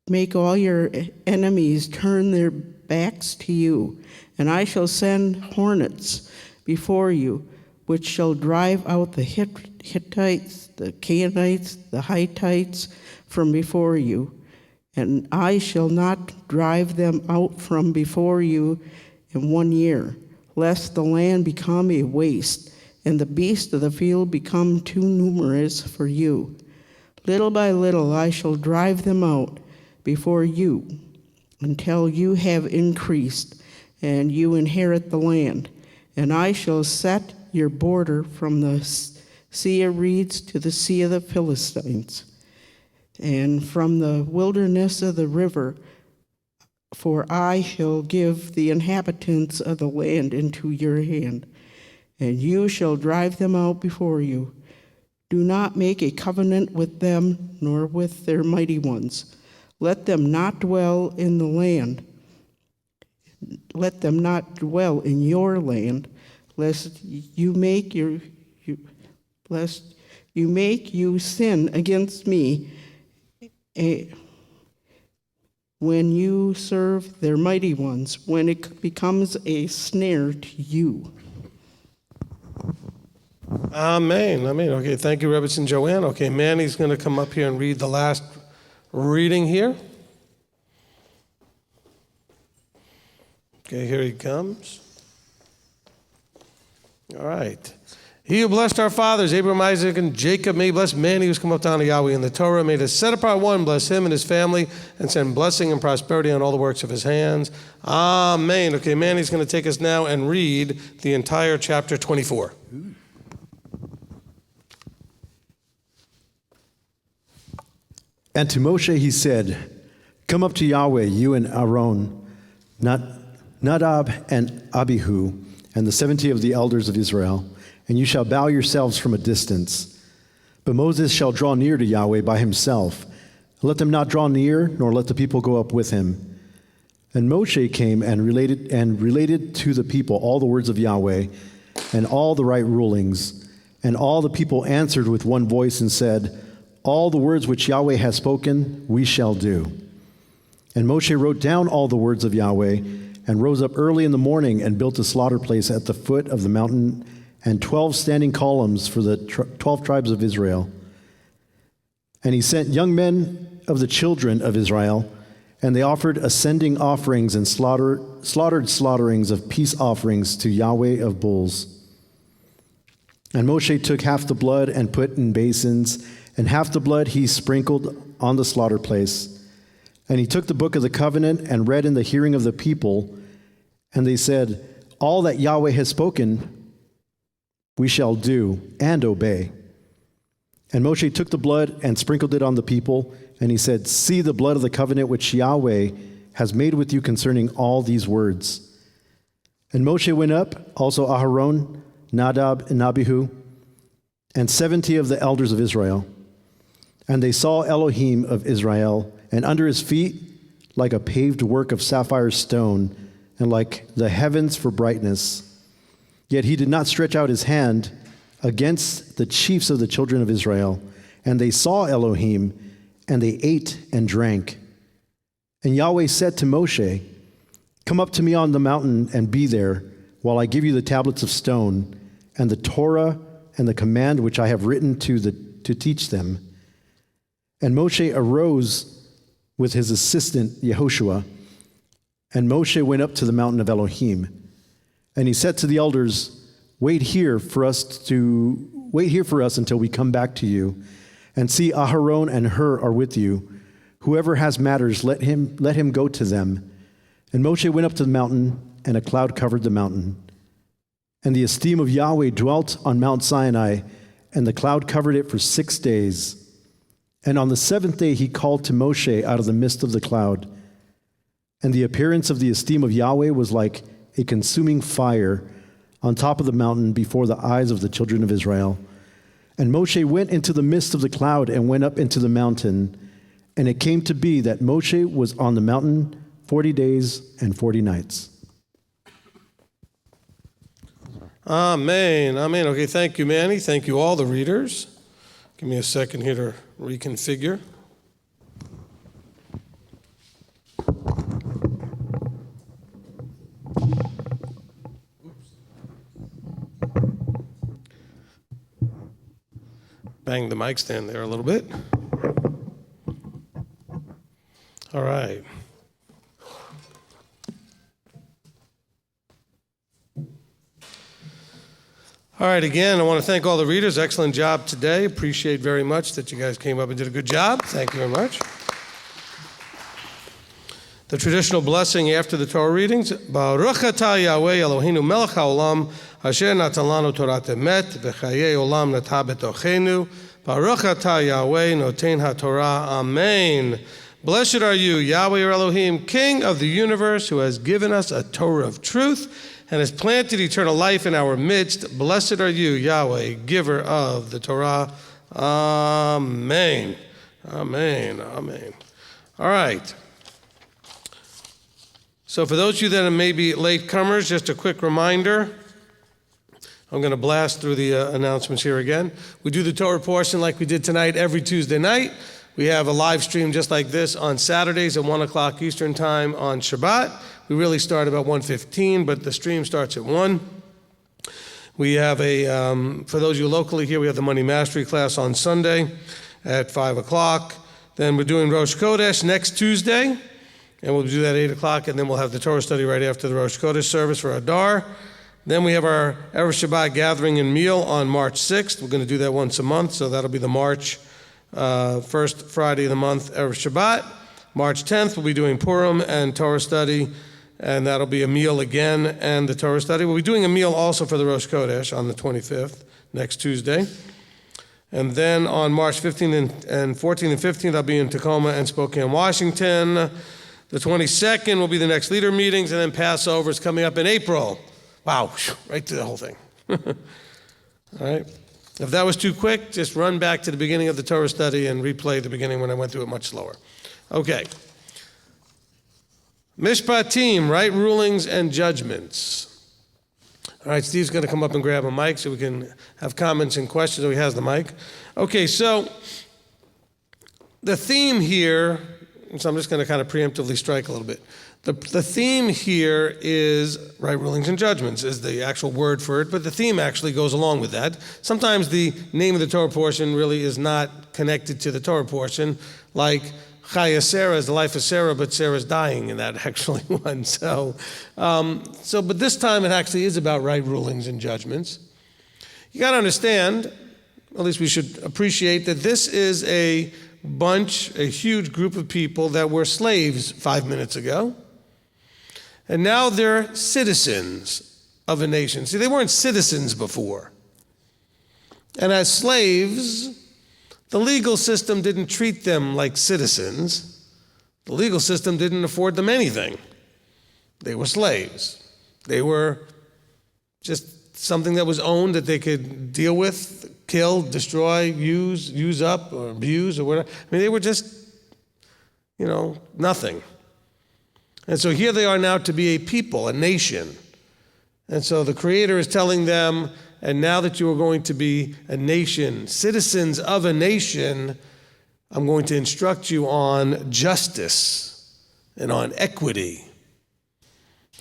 make all your enemies turn their backs to you. And I shall send hornets before you, which shall drive out the Hittites, the Canaanites, the Hittites from before you. And I shall not drive them out from before you in 1 year, lest the land become a waste, and the beasts of the field become too numerous for you. Little by little I shall drive them out before you, until you have increased, and you inherit the land. And I shall set your border from the Sea of Reeds to the Sea of the Philistines, and from the wilderness of the river, for I shall give the inhabitants of the land into your hand, and you shall drive them out before you. Do not make a covenant with them, nor with their mighty ones. Let them not dwell in the land. Let them not dwell in your land, lest you make you sin against me, when you serve their mighty ones, when it becomes a snare to you. Amen. Amen. Okay, thank you, Rebbe and Joanne. Okay, Manny's going to come up here and read the last reading here. Okay, here he comes. All right. He who blessed our fathers, Abraham, Isaac, and Jacob, may he bless Manny who's come up down to Yahweh in the Torah. May the set apart one bless him and his family and send blessing and prosperity on all the works of his hands. Amen. Okay, Manny's going to take us now and read the entire chapter 24. And to Moshe he said, "Come up to Yahweh, you and Aaron, Nadab and Abihu, and the 70 of the elders of Israel, and you shall bow yourselves from a distance. But Moses shall draw near to Yahweh by himself. Let them not draw near, nor let the people go up with him." And Moshe came and related to the people all the words of Yahweh and all the right rulings. And all the people answered with one voice and said, "All the words which Yahweh has spoken, we shall do." And Moshe wrote down all the words of Yahweh and rose up early in the morning and built a slaughter place at the foot of the mountain and 12 standing columns for the 12 tribes of Israel. And he sent young men of the children of Israel, and they offered ascending offerings and slaughtered slaughterings of peace offerings to Yahweh of bulls. And Moshe took half the blood and put in basins, and half the blood he sprinkled on the slaughter place. And he took the book of the covenant and read in the hearing of the people, and they said, "All that Yahweh has spoken, we shall do and obey." And Moshe took the blood and sprinkled it on the people, and he said, "See the blood of the covenant which Yahweh has made with you concerning all these words." And Moshe went up, also Aharon, Nadab, and Abihu, and 70 of the elders of Israel. And they saw Elohim of Israel, and under his feet, like a paved work of sapphire stone, and like the heavens for brightness. Yet he did not stretch out his hand against the chiefs of the children of Israel. And they saw Elohim, and they ate and drank. And Yahweh said to Moshe, "Come up to me on the mountain and be there, while I give you the tablets of stone, and the Torah and the command which I have written to teach them." And Moshe arose with his assistant Yehoshua, and Moshe went up to the mountain of Elohim. And he said to the elders, Wait here for us until we come back to you. And see, Aharon and Hur are with you. Whoever has matters, let him go to them." And Moshe went up to the mountain, and a cloud covered the mountain. And the esteem of Yahweh dwelt on Mount Sinai, and the cloud covered it for 6 days. And on the 7th day he called to Moshe out of the midst of the cloud. And the appearance of the esteem of Yahweh was like a consuming fire on top of the mountain before the eyes of the children of Israel. And Moshe went into the midst of the cloud and went up into the mountain. And it came to be that Moshe was on the mountain 40 days and 40 nights. Amen. Amen. Okay, thank you, Manny. Thank you, all the readers. Give me a second here to reconfigure. Bang the mic stand there a little bit. All right. All right, again, I want to thank all the readers. Excellent job today. Appreciate very much that you guys came up and did a good job. Thank you very much. The traditional blessing after the Torah readings, Baruch atah Yahweh Eloheinu melech haolam, asher natan lanu torat emet, v'chayei olam natah betochenu. Baruch atah Yahweh noten haTorah. Amen. Blessed are you, Yahweh your Elohim, King of the universe, who has given us a Torah of truth and has planted eternal life in our midst. Blessed are you, Yahweh, giver of the Torah. Amen. Amen. Amen. All right. So for those of you that are maybe latecomers, just a quick reminder. I'm going to blast through the announcements here again. We do the Torah portion like we did tonight every Tuesday night. We have a live stream just like this on Saturdays at 1 o'clock Eastern Time on Shabbat. We really start about 1:15, but the stream starts at 1. We have for those of you locally here, we have the Money Mastery class on Sunday at 5 o'clock. Then we're doing Rosh Chodesh next Tuesday, and we'll do that at 8 o'clock, and then we'll have the Torah study right after the Rosh Chodesh service for Adar. Then we have our Erev Shabbat gathering and meal on March 6th. We're going to do that once a month, so that'll be the March first Friday of the month, Erev Shabbat. March 10th, we'll be doing Purim and Torah study, and that'll be a meal again and the Torah study. We'll be doing a meal also for the Rosh Chodesh on the 25th, next Tuesday. And then on March 15th and 14th and 15th, I'll be in Tacoma and Spokane, Washington. The 22nd will be the next leader meetings, and then Passover is coming up in April. Wow, right to the whole thing. All right. If that was too quick, just run back to the beginning of the Torah study and replay the beginning when I went through it much slower. Okay. Mishpatim, right rulings and judgments. All right, Steve's going to come up and grab a mic so we can have comments and questions. Oh, he has the mic. Okay, so the theme here, so I'm just going to kind of preemptively strike a little bit. The theme here is right rulings and judgments is the actual word for it, but the theme actually goes along with that. Sometimes the name of the Torah portion really is not connected to the Torah portion, like Chaya Sarah is the life of Sarah, but Sarah's dying in that actually one. But this time it actually is about right rulings and judgments. You got to understand, at least we should appreciate that this is a huge group of people that were slaves 5 minutes ago. And now they're citizens of a nation. See, they weren't citizens before. And as slaves, the legal system didn't treat them like citizens. The legal system didn't afford them anything. They were slaves. They were just something that was owned that they could deal with, kill, destroy, use up, or abuse, or whatever. I mean, they were just, nothing. And so here they are now to be a people, a nation. And so the Creator is telling them, and now that you are going to be a nation, citizens of a nation, I'm going to instruct you on justice and on equity.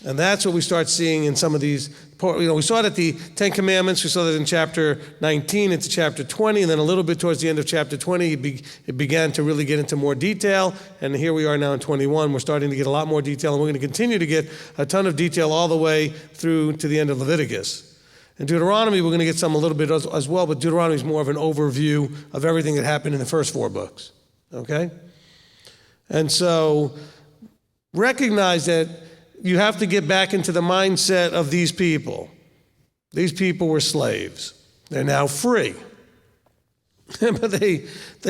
And that's what we start seeing in some of these, we saw it at the Ten Commandments, we saw that in chapter 19 into chapter 20, and then a little bit towards the end of chapter 20, it began to really get into more detail, and here we are now in 21, we're starting to get a lot more detail, and we're going to continue to get a ton of detail all the way through to the end of Leviticus. In Deuteronomy, we're going to get some a little bit as well, but Deuteronomy is more of an overview of everything that happened in the first 4 books, okay? And so recognize that you have to get back into the mindset of these people. These people were slaves. They're now free. But they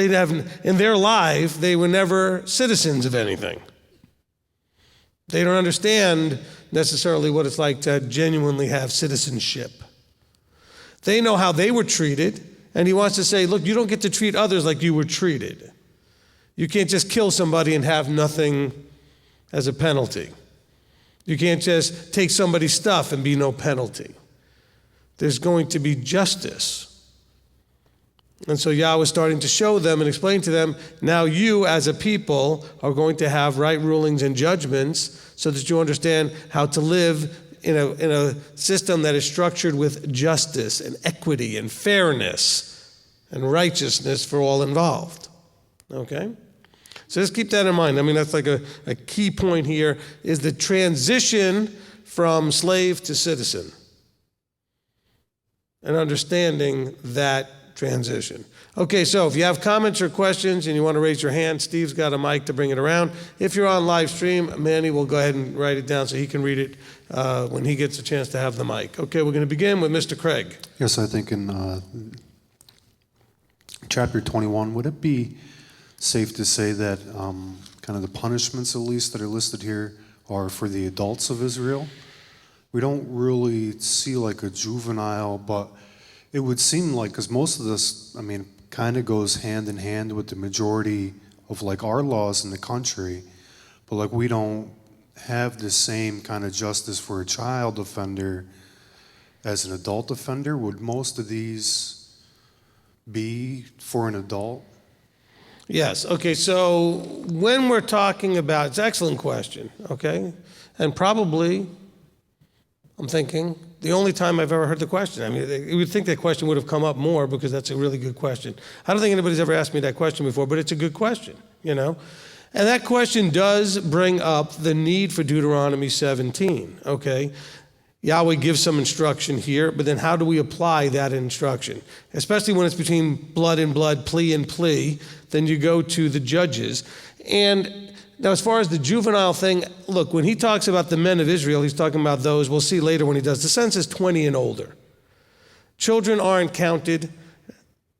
have, in their life, they were never citizens of anything. They don't understand necessarily what it's like to genuinely have citizenship. They know how they were treated, and he wants to say, look, you don't get to treat others like you were treated. You can't just kill somebody and have nothing as a penalty. You can't just take somebody's stuff and be no penalty. there's going to be justice. And so Yahweh is starting to show them and explain to them, now you as a people are going to have right rulings and judgments so that you understand how to live in a system that is structured with justice and equity and fairness and righteousness for all involved. Okay? So just keep that in mind. I mean, that's like a key point here is the transition from slave to citizen and understanding that transition. Okay, so if you have comments or questions and you want to raise your hand, Steve's got a mic to bring it around. If you're on live stream, Manny will go ahead and write it down so he can read it when he gets a chance to have the mic. Okay, we're going to begin with Mr. Craig. Yes, I think in chapter 21, would it be safe to say that kind of the punishments, at least, that are listed here are for the adults of Israel? We don't really see like a juvenile, but it would seem like, because most of this, I mean, kind of goes hand in hand with the majority of like our laws in the country, but like we don't have the same kind of justice for a child offender as an adult offender. Would most of these be for an adult? Yes. Okay, so when we're talking about, it's an excellent question, okay? And probably, I'm thinking, the only time I've ever heard the question. I mean, you would think that question would have come up more because that's a really good question. I don't think anybody's ever asked me that question before, but it's a good question, you know? And that question does bring up the need for Deuteronomy 17, okay? Yahweh gives some instruction here, but then how do we apply that instruction? Especially when it's between blood and blood, plea and plea, then you go to the judges. And now, as far as the juvenile thing, look, when he talks about the men of Israel, he's talking about those, we'll see later when he does. The census 20 and older. Children aren't counted.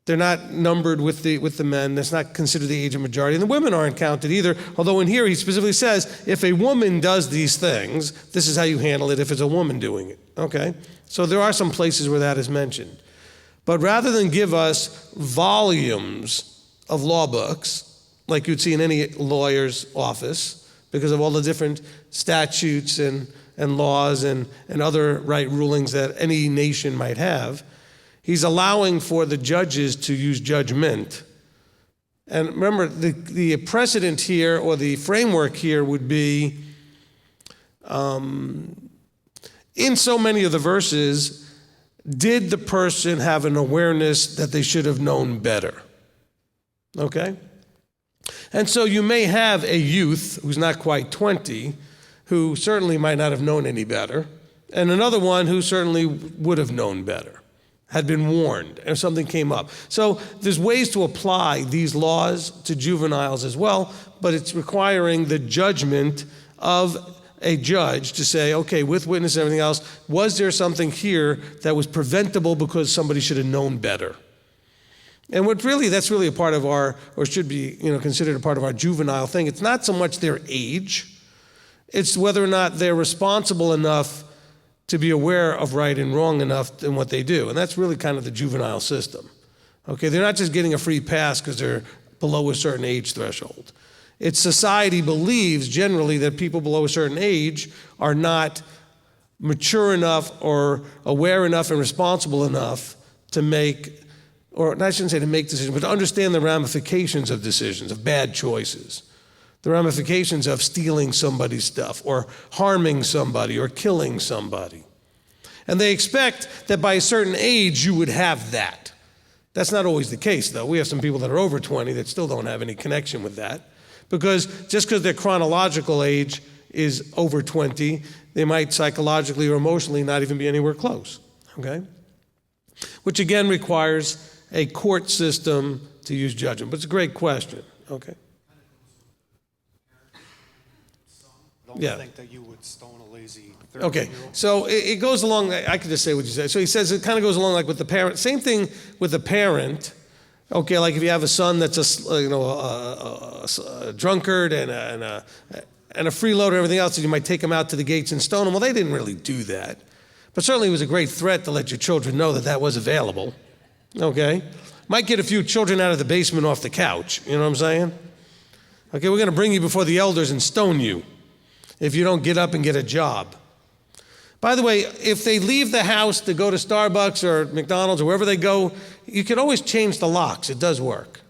They're not numbered with the men. That's not considered the age of majority. And the women aren't counted either, although in here he specifically says, if a woman does these things, this is how you handle it if it's a woman doing it, okay? So there are some places where that is mentioned. But rather than give us volumes of law books, like you'd see in any lawyer's office, because of all the different statutes and laws and other right rulings that any nation might have, he's allowing for the judges to use judgment. And remember, the precedent here, or the framework here, would be, in so many of the verses, did the person have an awareness that they should have known better? Okay? And so you may have a youth who's not quite 20, who certainly might not have known any better, and another one who certainly would have known better, had been warned, and something came up. So there's ways to apply these laws to juveniles as well, but it's requiring the judgment of a judge to say, okay, with witness and everything else, was there something here that was preventable because somebody should have known better? And that's really a part of our, or should be, considered a part of our juvenile thing. It's not so much their age, it's whether or not they're responsible enough to be aware of right and wrong enough in what they do. And that's really kind of the juvenile system. Okay, they're not just getting a free pass because they're below a certain age threshold. It's society believes generally that people below a certain age are not mature enough or aware enough and responsible enough to make, or I shouldn't say to make decisions, but to understand the ramifications of decisions, of bad choices, the ramifications of stealing somebody's stuff or harming somebody or killing somebody. And they expect that by a certain age you would have that. That's not always the case, though. We have some people that are over 20 that still don't have any connection with that, because just because their chronological age is over 20, they might psychologically or emotionally not even be anywhere close, okay? Which again requires a court system to use judgment. But it's a great question, okay? I don't think that you would stone a lazy 13-year-old. Okay, so it goes along, I could just say what you said. So he says it kind of goes along like with the parent. Same thing with the parent. Okay, like if you have a son that's a drunkard and a freeloader and everything else, and you might take him out to the gates and stone him. Well, they didn't really do that. But certainly it was a great threat to let your children know that was available. Okay? Might get a few children out of the basement off the couch. You know what I'm saying? Okay, we're going to bring you before the elders and stone you if you don't get up and get a job. By the way, if they leave the house to go to Starbucks or McDonald's or wherever they go, you can always change the locks. It does work.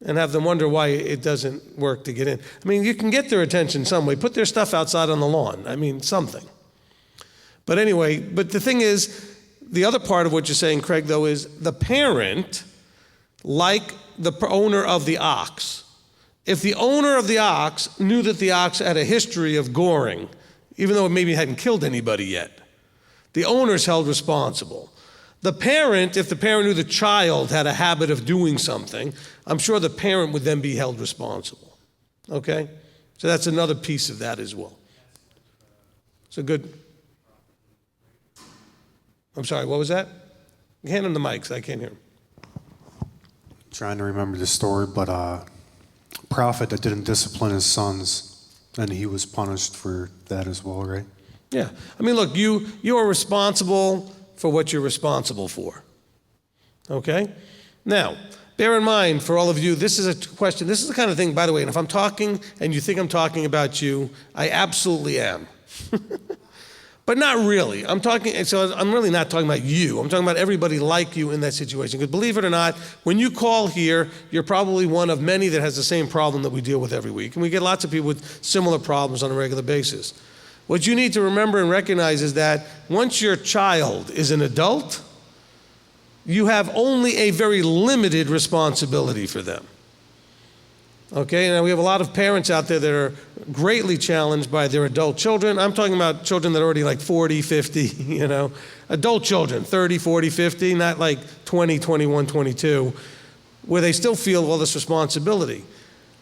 And have them wonder why it doesn't work to get in. I mean, you can get their attention some way. Put their stuff outside on the lawn. I mean, something. But anyway, but the thing is, the other part of what you're saying, Craig, though, is the parent, like the owner of the ox. If the owner of the ox knew that the ox had a history of goring, even though it maybe hadn't killed anybody yet, the owner's held responsible. The parent, if the parent knew the child had a habit of doing something, I'm sure the parent would then be held responsible. Okay? So that's another piece of that as well. So good. I'm sorry, what was that? Hand him the mics, I can't hear him. Trying to remember the story, but a prophet that didn't discipline his sons, and he was punished for that as well, right? Yeah. I mean, look, you are responsible for what you're responsible for. Okay? Now, bear in mind, for all of you, this is a question, this is the kind of thing, by the way, and if I'm talking and you think I'm talking about you, I absolutely am. But not really. I'm really not talking about you. I'm talking about everybody like you in that situation. Because believe it or not, when you call here, you're probably one of many that has the same problem that we deal with every week. And we get lots of people with similar problems on a regular basis. What you need to remember and recognize is that once your child is an adult, you have only a very limited responsibility for them. Okay, now we have a lot of parents out there that are greatly challenged by their adult children. I'm talking about children that are already like 40, 50, adult children, 30, 40, 50, not like 20, 21, 22, where they still feel all this responsibility.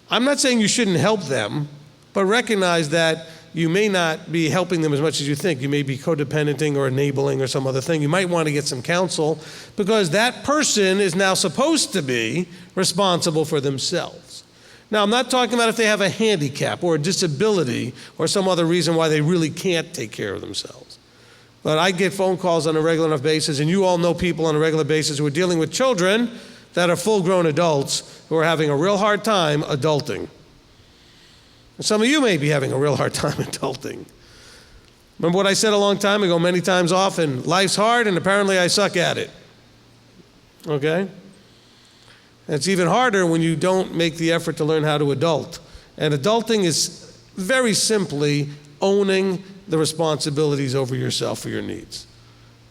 I'm not saying you shouldn't help them, but recognize that you may not be helping them as much as you think. You may be codependenting or enabling or some other thing. You might want to get some counsel because that person is now supposed to be responsible for themselves. Now, I'm not talking about if they have a handicap or a disability or some other reason why they really can't take care of themselves. But I get phone calls on a regular enough basis, and you all know people on a regular basis who are dealing with children that are full-grown adults who are having a real hard time adulting. And some of you may be having a real hard time adulting. Remember what I said a long time ago, many times often, life's hard and apparently I suck at it. Okay? And it's even harder when you don't make the effort to learn how to adult. And adulting is very simply owning the responsibilities over yourself for your needs.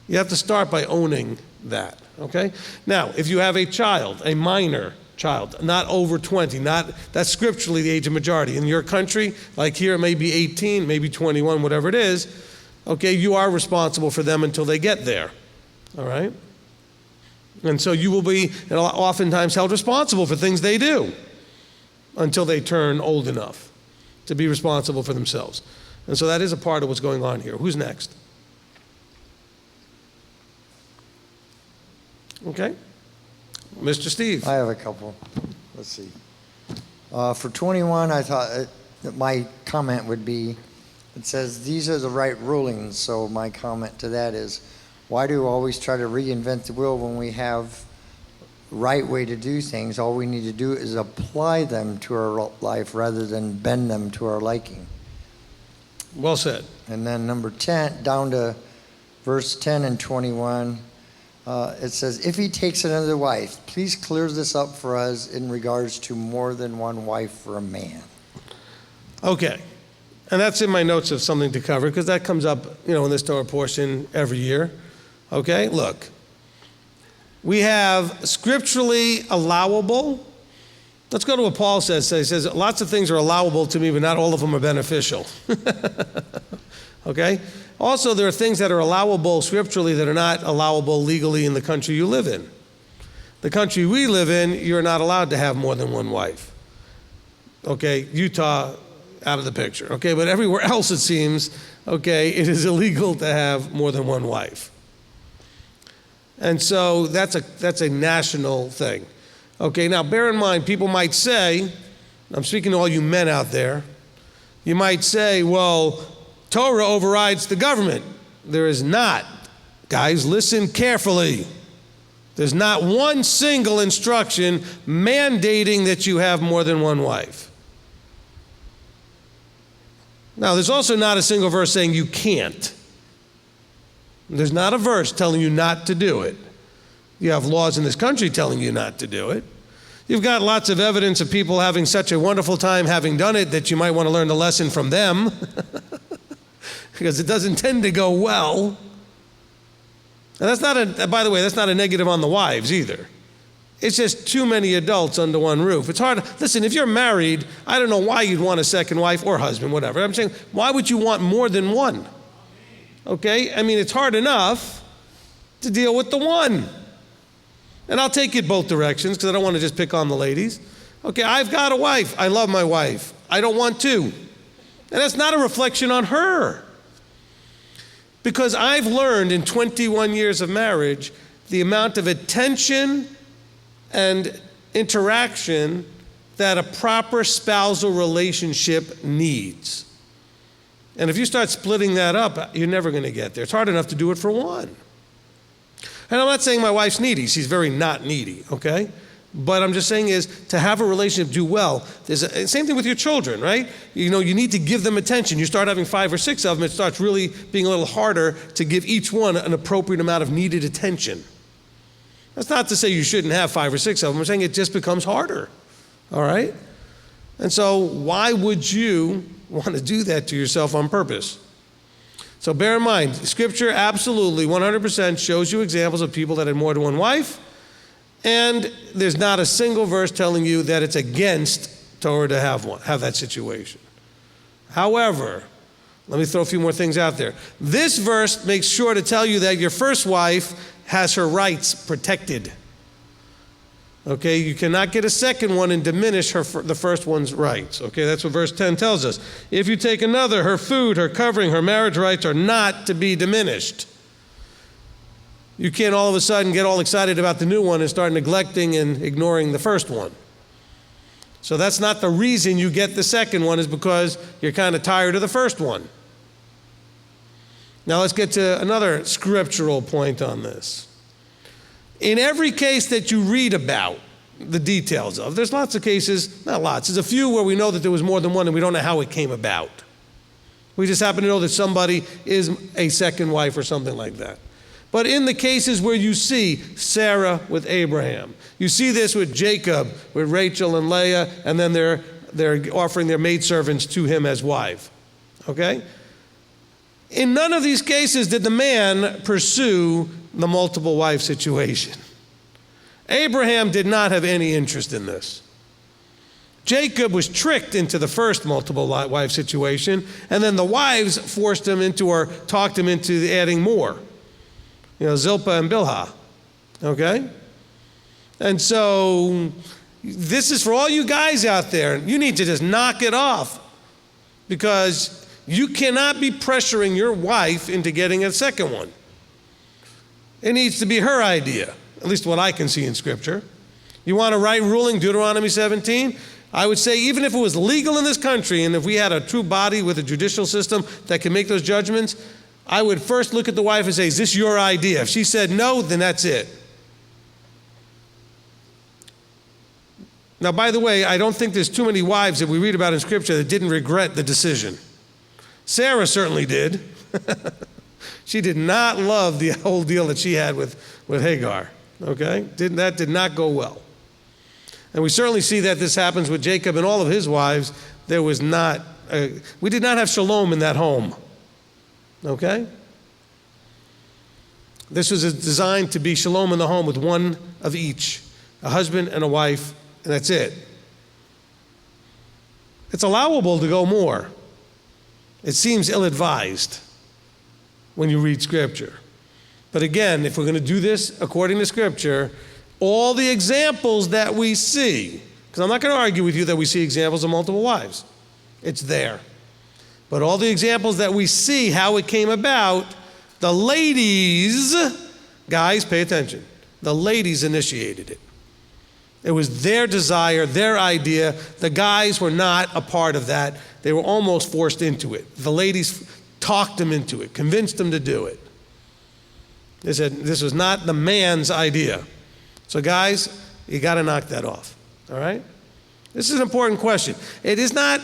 You have to start by owning that, okay? Now, if you have a child, a minor child, not over 20, that's scripturally the age of majority. In your country, like here, it may be 18, maybe 21, whatever it is, okay, you are responsible for them until they get there, all right? And so you will be oftentimes held responsible for things they do until they turn old enough to be responsible for themselves. And so that is a part of what's going on here. Who's next? Okay. Mr. Steve. I have a couple. Let's see. For 21, I thought that my comment would be, it says, these are the right rulings. So my comment to that is, why do we always try to reinvent the wheel when we have right way to do things? All we need to do is apply them to our life rather than bend them to our liking. Well said. And then number 10, down to verse 10 and 21, it says, if he takes another wife, please clear this up for us in regards to more than one wife for a man. Okay. And that's in my notes of something to cover because that comes up, in this Torah portion every year. Okay, look. We have scripturally allowable. Let's go to what Paul says. He says, lots of things are allowable to me, but not all of them are beneficial. Okay? Also, there are things that are allowable scripturally that are not allowable legally in the country you live in. The country we live in, you're not allowed to have more than one wife. Okay, Utah, out of the picture. Okay, but everywhere else it seems, okay, it is illegal to have more than one wife. And so that's a national thing. Okay, now bear in mind, people might say, I'm speaking to all you men out there, you might say, well, Torah overrides the government. There is not. Guys, listen carefully. There's not one single instruction mandating that you have more than one wife. Now, there's also not a single verse saying you can't. There's not a verse telling you not to do it. You have laws in this country telling you not to do it. You've got lots of evidence of people having such a wonderful time having done it that you might want to learn the lesson from them because it doesn't tend to go well. And that's not by the way, that's not a negative on the wives either. It's just too many adults under one roof. It's hard. Listen, if you're married, I don't know why you'd want a second wife or husband, whatever. I'm saying, why would you want more than one? Okay? I mean, it's hard enough to deal with the one. And I'll take it both directions because I don't want to just pick on the ladies. Okay, I've got a wife. I love my wife. I don't want two. And that's not a reflection on her. Because I've learned in 21 years of marriage the amount of attention and interaction that a proper spousal relationship needs. And if you start splitting that up, you're never going to get there. It's hard enough to do it for one. And I'm not saying my wife's needy. She's very not needy, okay? But I'm just saying is to have a relationship do well, same thing with your children, right? You know, you need to give them attention. You start having 5 or 6 of them, it starts really being a little harder to give each one an appropriate amount of needed attention. That's not to say you shouldn't have 5 or 6 of them. I'm saying it just becomes harder, all right? And so why would you want to do that to yourself on purpose? So bear in mind, Scripture absolutely 100% shows you examples of people that had more than one wife, and there's not a single verse telling you that it's against Torah to have that situation. However, let me throw a few more things out there. This verse makes sure to tell you that your first wife has her rights protected. Okay, you cannot get a second one and diminish the first one's rights. Okay, that's what verse 10 tells us. If you take another, her food, her covering, her marriage rights are not to be diminished. You can't all of a sudden get all excited about the new one and start neglecting and ignoring the first one. So that's not the reason you get the second one, is because you're kind of tired of the first one. Now let's get to another scriptural point on this. In every case that you read about the details of, there's lots of cases, not lots, there's a few where we know that there was more than one and we don't know how it came about. We just happen to know that somebody is a second wife or something like that. But in the cases where you see Sarah with Abraham, you see this with Jacob, with Rachel and Leah, and then they're offering their maidservants to him as wife. Okay? In none of these cases did the man pursue the multiple wife situation. Abraham did not have any interest in this. Jacob was tricked into the first multiple wife situation, and then the wives forced him into or talked him into adding more. You know, Zilpah and Bilhah. Okay? And so this is for all you guys out there. You need to just knock it off, because you cannot be pressuring your wife into getting a second one. It needs to be her idea, at least what I can see in Scripture. You want a right ruling, Deuteronomy 17? I would say even if it was legal in this country and if we had a true body with a judicial system that can make those judgments, I would first look at the wife and say, is this your idea? If she said no, then that's it. Now, by the way, I don't think there's too many wives that we read about in Scripture that didn't regret the decision. Sarah certainly did. She did not love the whole deal that she had with Hagar. Okay? That did not go well. And we certainly see that this happens with Jacob and all of his wives. We did not have shalom in that home. Okay? This was designed to be shalom in the home with one of each, a husband and a wife, and that's it. It's allowable to go more. It seems ill-advised when you read Scripture. But again, if we're going to do this according to Scripture, all the examples that we see, because I'm not going to argue with you that we see examples of multiple wives. It's there. But all the examples that we see, how it came about, the ladies, guys, pay attention, the ladies initiated it. It was their desire, their idea. The guys were not a part of that. They were almost forced into it. The ladies talked them into it, convinced them to do it. They said this was not the man's idea. So guys, you got to knock that off, all right? This is an important question. It is not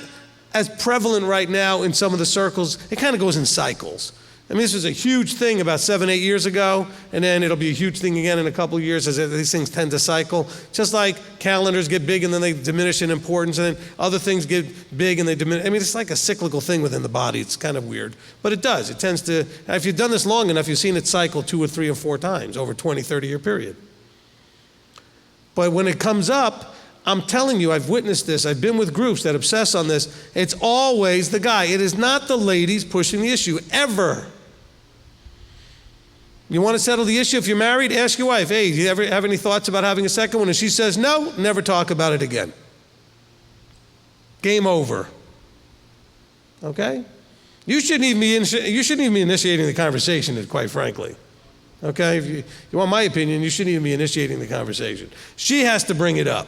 as prevalent right now in some of the circles. It kind of goes in cycles. I mean, this was a huge thing about 7, 8 years ago, and then it'll be a huge thing again in a couple of years as these things tend to cycle. Just like calendars get big and then they diminish in importance, and then other things get big and they diminish. I mean, it's like a cyclical thing within the body. It's kind of weird. But it does. It tends to, if you've done this long enough, you've seen it cycle 2 or 3 or 4 times over a 20, 30-year period. But when it comes up, I'm telling you, I've witnessed this. I've been with groups that obsess on this. It's always the guy. It is not the ladies pushing the issue, ever. You want to settle the issue? If you're married, ask your wife, hey, do you ever have any thoughts about having a second one? And she says no, never talk about it again. Game over. Okay? You shouldn't even be initiating the conversation, quite frankly. Okay? If you want my opinion, you shouldn't even be initiating the conversation. She has to bring it up.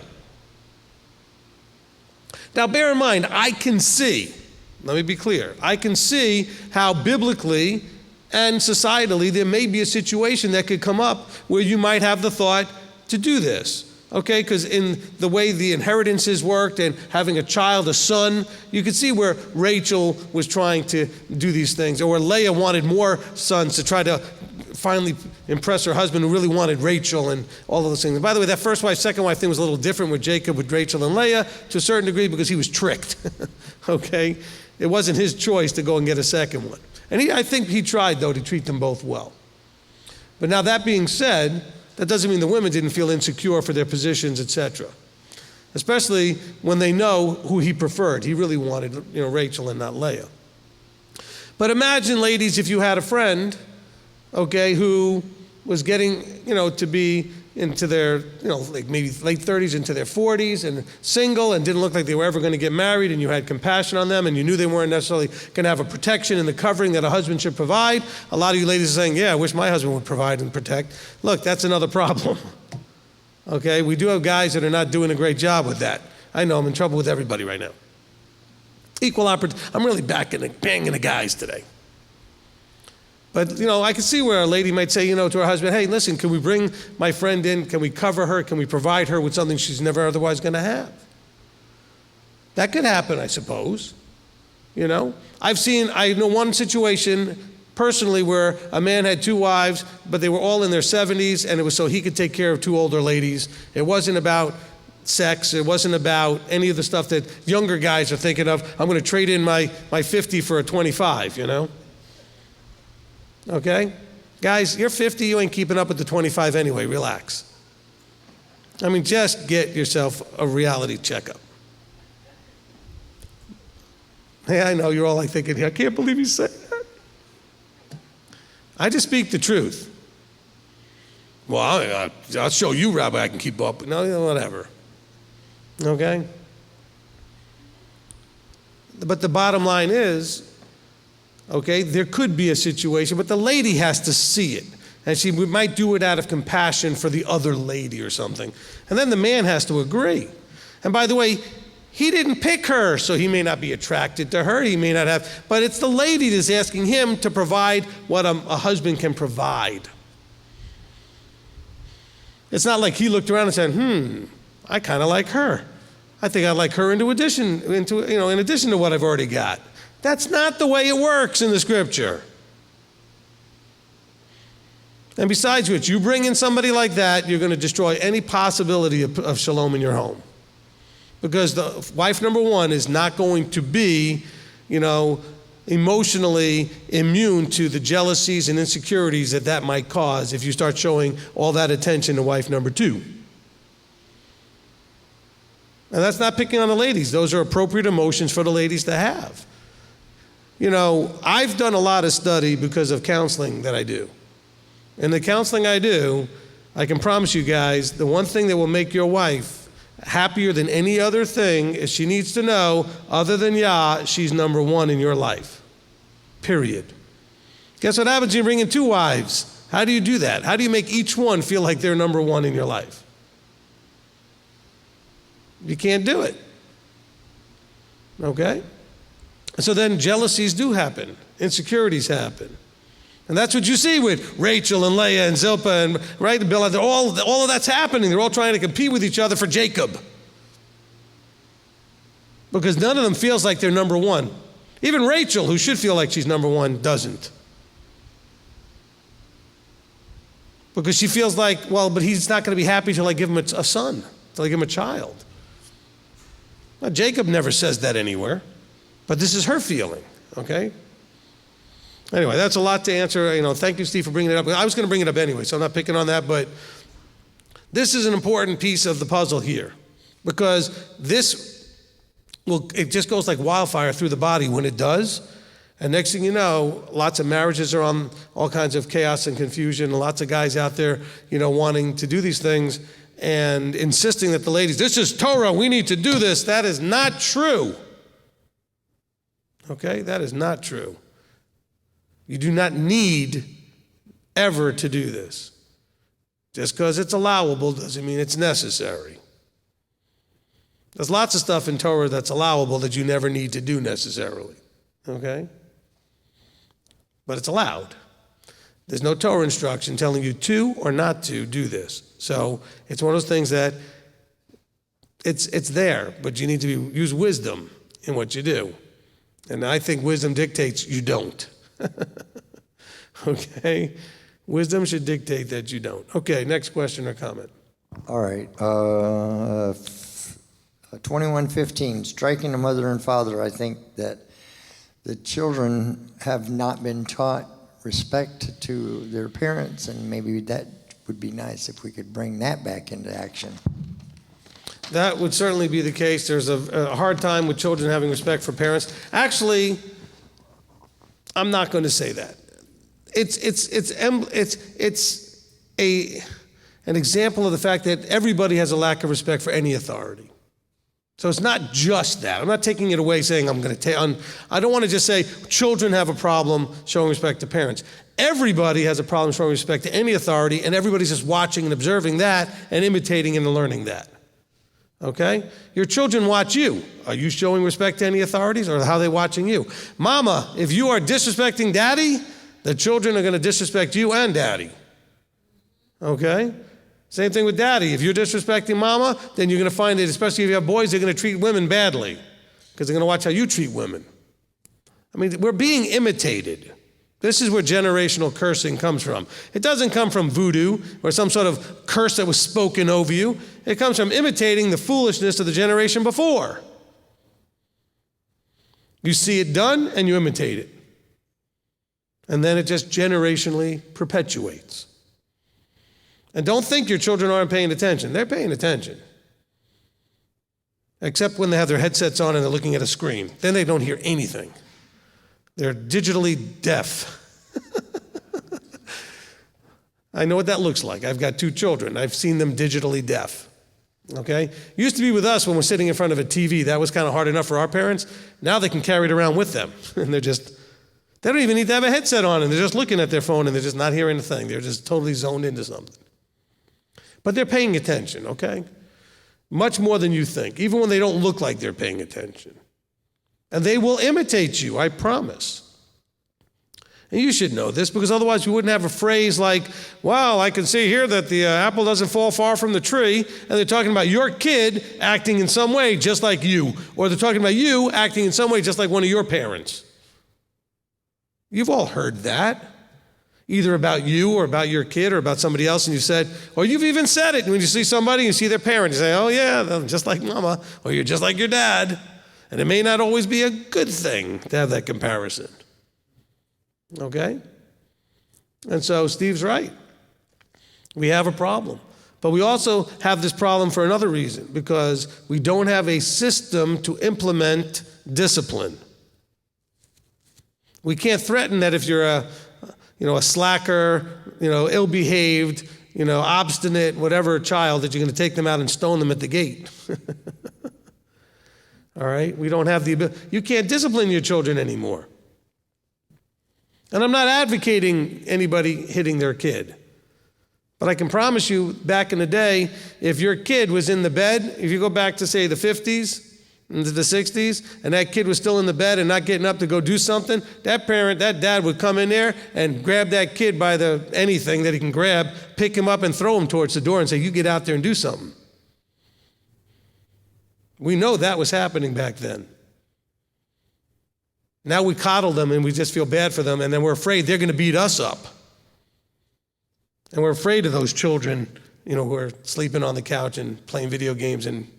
Now, bear in mind, I can see, let me be clear, I can see how biblically and societally there may be a situation that could come up where you might have the thought to do this. Okay, because in the way the inheritances worked and having a child, a son, you could see where Rachel was trying to do these things, or where Leah wanted more sons to try to finally impress her husband who really wanted Rachel and all of those things. And by the way, that first wife, second wife thing was a little different with Jacob, with Rachel and Leah to a certain degree because he was tricked. Okay, it wasn't his choice to go and get a second one. And I think he tried, though, to treat them both well. But now that being said, that doesn't mean the women didn't feel insecure for their positions, etc. Especially when they know who he preferred. He really wanted, Rachel and not Leah. But imagine, ladies, if you had a friend, okay, who was getting, to be into their, like maybe late 30s into their 40s and single and didn't look like they were ever going to get married, and you had compassion on them and you knew they weren't necessarily going to have a protection and the covering that a husband should provide. A lot of you ladies are saying, yeah, I wish my husband would provide and protect. Look, that's another problem. Okay, we do have guys that are not doing a great job with that. I know I'm in trouble with everybody right now. Equal opportunity. I'm really banging the guys today. But, I can see where a lady might say, to her husband, hey, listen, can we bring my friend in? Can we cover her? Can we provide her with something she's never otherwise going to have? That could happen, I suppose. I know one situation personally where a man had 2 wives, but they were all in their 70s, and it was so he could take care of 2 older ladies. It wasn't about sex. It wasn't about any of the stuff that younger guys are thinking of. I'm going to trade in my 50 for a 25, Okay? Guys, you're 50, you ain't keeping up with the 25 anyway. Relax. I mean, just get yourself a reality checkup. Hey, I know you're all like thinking, I can't believe you said that. I just speak the truth. Well, I'll show you, Rabbi, I can keep up. No, whatever. Okay? But the bottom line is, okay, there could be a situation, but the lady has to see it. And she might do it out of compassion for the other lady or something. And then the man has to agree. And by the way, he didn't pick her, so he may not be attracted to her. He may not have, but it's the lady that's asking him to provide what a husband can provide. It's not like he looked around and said, I kind of like her. I think I'd like her in addition to what I've already got. That's not the way it works in the scripture. And besides which, you bring in somebody like that, you're going to destroy any possibility of shalom in your home. Because the wife number 1 is not going to be, emotionally immune to the jealousies and insecurities that might cause if you start showing all that attention to wife number 2. And that's not picking on the ladies. Those are appropriate emotions for the ladies to have. I've done a lot of study because of counseling that I do. And the counseling I do, I can promise you guys, the one thing that will make your wife happier than any other thing is she needs to know, other than Yah, she's number 1 in your life. Period. Guess what happens when you bring in 2 wives? How do you do that? How do you make each one feel like they're number 1 in your life? You can't do it. Okay? So then jealousies do happen. Insecurities happen. And that's what you see with Rachel and Leah and Zilpah and Bilhah. All of that's happening. They're all trying to compete with each other for Jacob. Because none of them feels like they're number 1. Even Rachel, who should feel like she's number 1, doesn't. Because she feels like, well, but he's not going to be happy till I give him a son, till I give him a child. Now, Jacob never says that anywhere, but this is her feeling, okay? Anyway, that's a lot to answer. Thank you, Steve, for bringing it up. I was going to bring it up anyway, so I'm not picking on that, but this is an important piece of the puzzle here, because it just goes like wildfire through the body when it does. And next thing you know, lots of marriages are on all kinds of chaos and confusion, and lots of guys out there, wanting to do these things and insisting that the ladies, this is Torah, we need to do this. That is not true. Okay? That is not true. You do not need ever to do this. Just because it's allowable doesn't mean it's necessary. There's lots of stuff in Torah that's allowable that you never need to do necessarily. Okay? But it's allowed. There's no Torah instruction telling you to or not to do this. So it's one of those things that it's there, but you need to use wisdom in what you do. And I think wisdom dictates you don't. Okay? Wisdom should dictate that you don't. Okay, next question or comment. All right. 21:15, striking a mother and father. I think that the children have not been taught respect to their parents, and maybe that would be nice if we could bring that back into action. That would certainly be the case. There's a hard time with children having respect for parents. Actually, I'm not going to say that. It's an example of the fact that everybody has a lack of respect for any authority. So it's not just that. I'm not taking it away saying I'm going to take on. I don't want to just say children have a problem showing respect to parents. Everybody has a problem showing respect to any authority, and everybody's just watching and observing that and imitating and learning that. Okay? Your children watch you. Are you showing respect to any authorities, or how are they watching you? Mama, if you are disrespecting daddy, the children are going to disrespect you and daddy. Okay? Same thing with daddy. If you're disrespecting mama, then you're going to find that, especially if you have boys, they're going to treat women badly because they're going to watch how you treat women. I mean, we're being imitated. This is where generational cursing comes from. It doesn't come from voodoo or some sort of curse that was spoken over you. It comes from imitating the foolishness of the generation before. You see it done and you imitate it. And then it just generationally perpetuates. And don't think your children aren't paying attention. They're paying attention. Except when they have their headsets on and they're looking at a screen. Then they don't hear anything. They're digitally deaf. I know what that looks like. I've got 2 children. I've seen them digitally deaf. Okay? Used to be with us when we're sitting in front of a TV. That was kind of hard enough for our parents. Now they can carry it around with them. And they don't even need to have a headset on, and they're just looking at their phone and they're just not hearing a thing. They're just totally zoned into something. But they're paying attention, okay? Much more than you think, even when they don't look like they're paying attention. And they will imitate you, I promise. And you should know this, because otherwise you wouldn't have a phrase like, well, I can see here that the apple doesn't fall far from the tree, and they're talking about your kid acting in some way just like you, or they're talking about you acting in some way just like one of your parents. You've all heard that, either about you or about your kid or about somebody else, and you said, or you've even said it when you see somebody, you see their parent, you say, oh yeah, they're just like mama, or you're just like your dad. And it may not always be a good thing to have that comparison. Okay? And so Steve's right. We have a problem. But we also have this problem for another reason, because we don't have a system to implement discipline. We can't threaten that if you're a slacker, ill-behaved, obstinate, whatever child, that you're going to take them out and stone them at the gate. All right? We don't have the ability. You can't discipline your children anymore. And I'm not advocating anybody hitting their kid. But I can promise you, back in the day, if your kid was in the bed, if you go back to, say, the 50s, into the 60s, and that kid was still in the bed and not getting up to go do something, that dad would come in there and grab that kid by anything that he can grab, pick him up and throw him towards the door and say, you get out there and do something. We know that was happening back then. Now we coddle them and we just feel bad for them, and then we're afraid they're going to beat us up. And we're afraid of those children, who are sleeping on the couch and playing video games and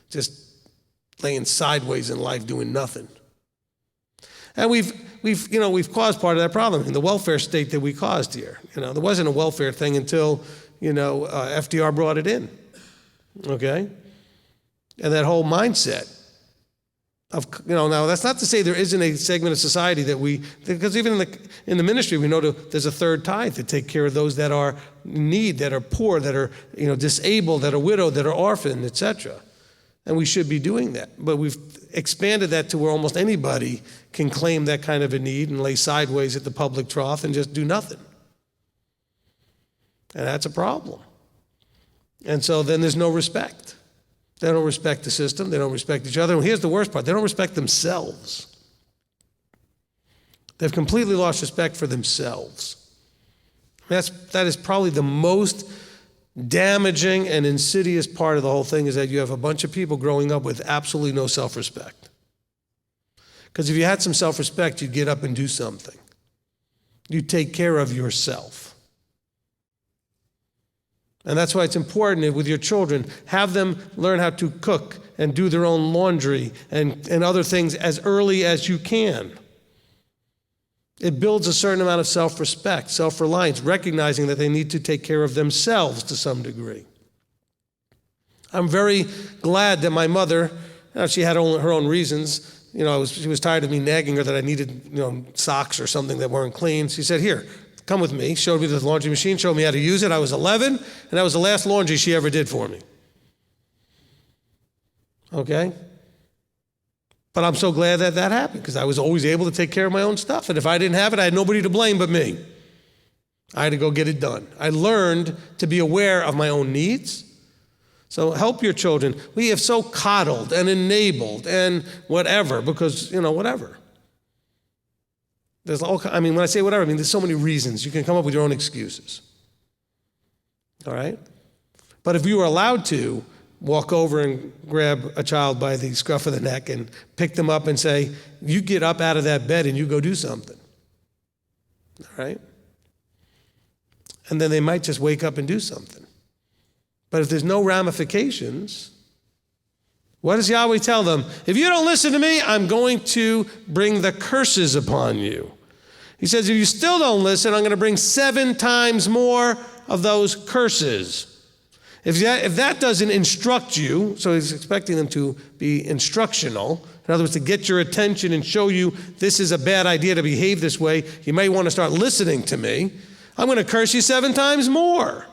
just laying sideways in life doing nothing. And we've caused part of that problem in the welfare state that we caused here. There wasn't a welfare thing until, FDR brought it in, okay? And that whole mindset of, now that's not to say there isn't a segment of society because even in the ministry, we know there's a third tithe to take care of those that are in need, that are poor, that are, disabled, that are widowed, that are orphaned, etc. And we should be doing that. But we've expanded that to where almost anybody can claim that kind of a need and lay sideways at the public trough and just do nothing. And that's a problem. And so then there's no respect. They don't respect the system. They don't respect each other. And here's the worst part. They don't respect themselves. They've completely lost respect for themselves. That is probably the most damaging and insidious part of the whole thing, is that you have a bunch of people growing up with absolutely no self-respect. Because if you had some self-respect, you'd get up and do something. You'd take care of yourself. And that's why it's important with your children, have them learn how to cook and do their own laundry and other things as early as you can. It builds a certain amount of self-respect, self-reliance, recognizing that they need to take care of themselves to some degree. I'm very glad that my mother, she had her own reasons. She was tired of me nagging her that I needed, socks or something that weren't clean. She said, "Here, come with me." Showed me the laundry machine, showed me how to use it. I was 11, and that was the last laundry she ever did for me. Okay? But I'm so glad that happened, because I was always able to take care of my own stuff. And if I didn't have it, I had nobody to blame but me. I had to go get it done. I learned to be aware of my own needs. So help your children. We have so coddled and enabled and whatever, because, whatever. When I say whatever, there's so many reasons. You can come up with your own excuses. All right? But if you were allowed to walk over and grab a child by the scruff of the neck and pick them up and say, "You get up out of that bed and you go do something." All right? And then they might just wake up and do something. But if there's no ramifications, what does Yahweh tell them? "If you don't listen to me, I'm going to bring the curses upon you." He says, if you still don't listen, I'm going to bring 7 times more of those curses. If that doesn't instruct you, so he's expecting them to be instructional, in other words, to get your attention and show you this is a bad idea to behave this way, you may want to start listening to me, I'm going to curse you 7 times more.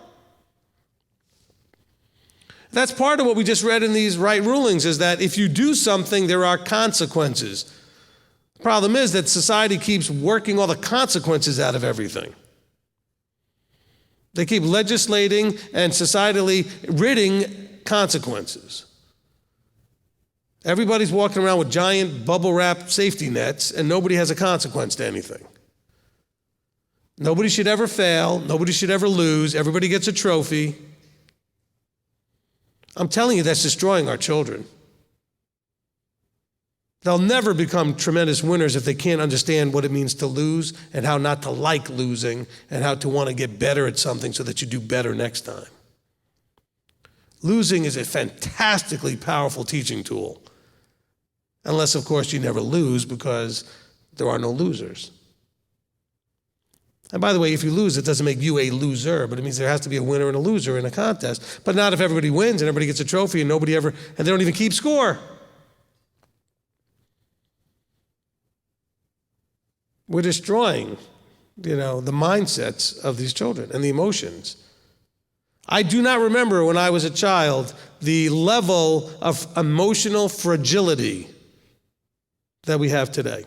That's part of what we just read in these right rulings, is that if you do something, there are consequences. The problem is that society keeps working all the consequences out of everything. They keep legislating and societally ridding consequences. Everybody's walking around with giant bubble-wrap safety nets, and nobody has a consequence to anything. Nobody should ever fail. Nobody should ever lose. Everybody gets a trophy. I'm telling you, that's destroying our children. They'll never become tremendous winners if they can't understand what it means to lose and how not to like losing and how to want to get better at something so that you do better next time. Losing is a fantastically powerful teaching tool. Unless, of course, you never lose, because there are no losers. And by the way, if you lose, it doesn't make you a loser, but it means there has to be a winner and a loser in a contest. But not if everybody wins and everybody gets a trophy and and they don't even keep score. We're destroying, the mindsets of these children and the emotions. I do not remember when I was a child the level of emotional fragility that we have today.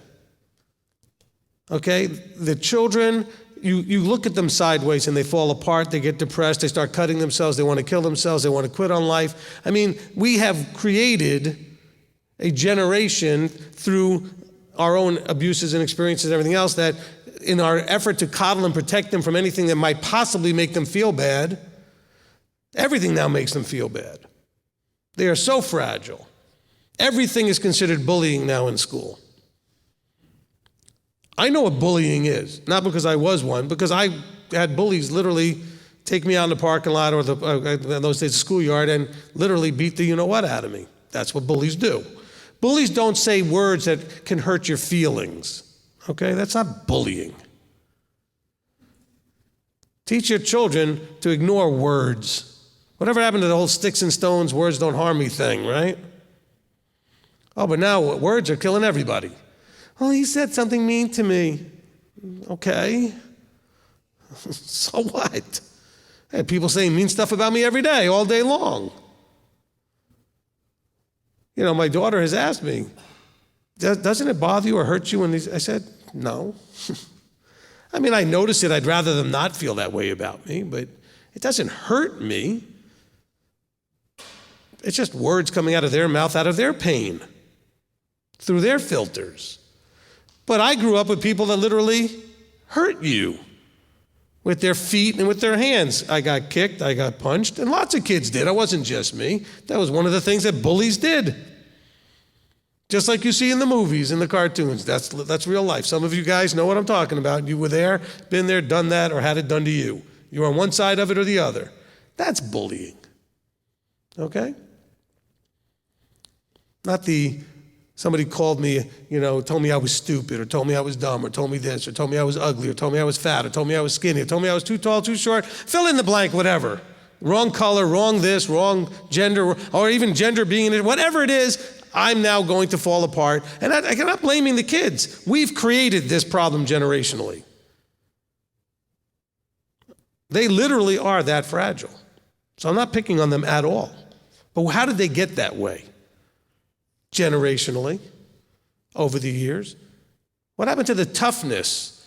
Okay? The children, you look at them sideways and they fall apart, they get depressed, they start cutting themselves, they want to kill themselves, they want to quit on life. We have created a generation through our own abuses and experiences and everything else that in our effort to coddle and protect them from anything that might possibly make them feel bad, everything now makes them feel bad. They are so fragile. Everything is considered bullying now in school. I know what bullying is, not because I was one, because I had bullies literally, take me out in the parking lot or in those days, the schoolyard, and literally beat the you-know-what out of me. That's what bullies do. Bullies don't say words that can hurt your feelings, okay? That's not bullying. Teach your children to ignore words. Whatever happened to the whole sticks and stones, words don't harm me thing, right? Oh, but now words are killing everybody. Oh, he said something mean to me. Okay. So what? I have people saying mean stuff about me every day, all day long. You know, my daughter has asked me, doesn't it bother you or hurt you when these? I said, no. I mean, I notice it. I'd rather them not feel that way about me, but it doesn't hurt me. It's just words coming out of their mouth, out of their pain, through their filters. But I grew up with people that literally hurt you with their feet and with their hands. I got kicked, I got punched, and lots of kids did. It wasn't just me. That was one of the things that bullies did. Just like you see in the movies, in the cartoons. That's real life. Some of you guys know what I'm talking about. You were there, been there, done that, or had it done to you. You're on one side of it or the other. That's bullying. Okay? Not somebody called me, told me I was stupid, or told me I was dumb, or told me this, or told me I was ugly, or told me I was fat, or told me I was skinny, or told me I was too tall, too short. Fill in the blank, whatever. Wrong color, wrong this, wrong gender, or even gender being in it, whatever it is, I'm now going to fall apart. And I'm not blaming the kids. We've created this problem generationally. They literally are that fragile. So I'm not picking on them at all. But how did they get that way? Generationally, over the years. What happened to the toughness?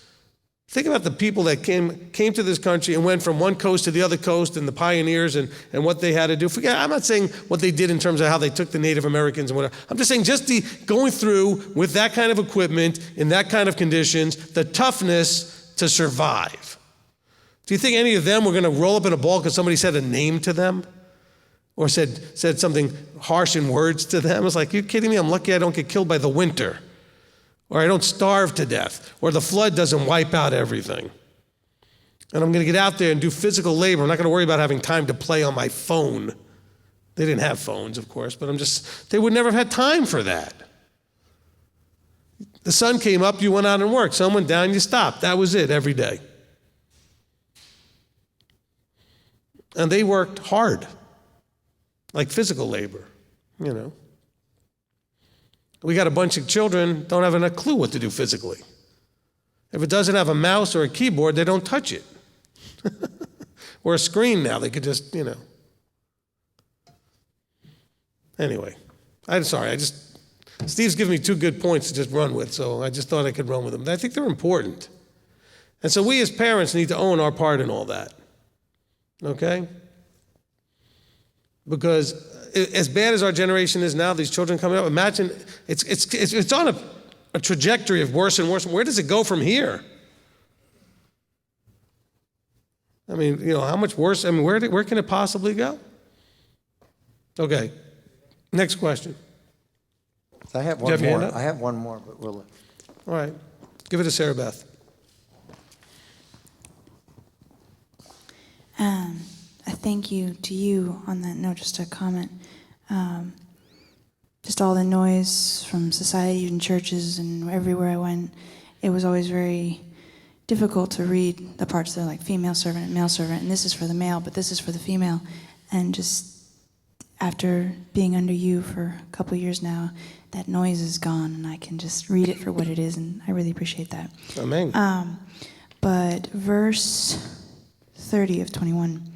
Think about the people that came to this country and went from one coast to the other coast, and the pioneers and what they had to do. I'm not saying what they did in terms of how they took the Native Americans and whatever. I'm just saying just the going through with that kind of equipment, in that kind of conditions, the toughness to survive. Do you think any of them were going to roll up in a ball because somebody said a name to them? Or said something harsh in words to them? It's like, you kidding me? I'm lucky I don't get killed by the winter. Or I don't starve to death. Or the flood doesn't wipe out everything. And I'm going to get out there and do physical labor. I'm not going to worry about having time to play on my phone. They didn't have phones, of course, but they would never have had time for that. The sun came up, you went out and worked. Sun went down, you stopped. That was it every day. And they worked hard. Like physical labor, We got a bunch of children don't have a clue what to do physically. If it doesn't have a mouse or a keyboard, they don't touch it. Or a screen now, they could just, Anyway, Steve's given me two good points to just run with, so I just thought I could run with them. I think they're important. And so we as parents need to own our part in all that, okay? Because as bad as our generation is now, these children coming up, imagine it's on a trajectory of worse and worse. Where does it go from here? I mean, how much worse? I mean, where can it possibly go? Okay, next question. I have Do you one have your hand more. up? I have one more, but we'll. All right, give it to Sarah Beth. I thank you to you on that note, just a comment. Just all the noise from society and churches and everywhere I went, it was always very difficult to read the parts that are like female servant and male servant, and this is for the male, but this is for the female. And just after being under you for a couple years now, that noise is gone, and I can just read it for what it is, and I really appreciate that. Amen. But verse 30 of 21,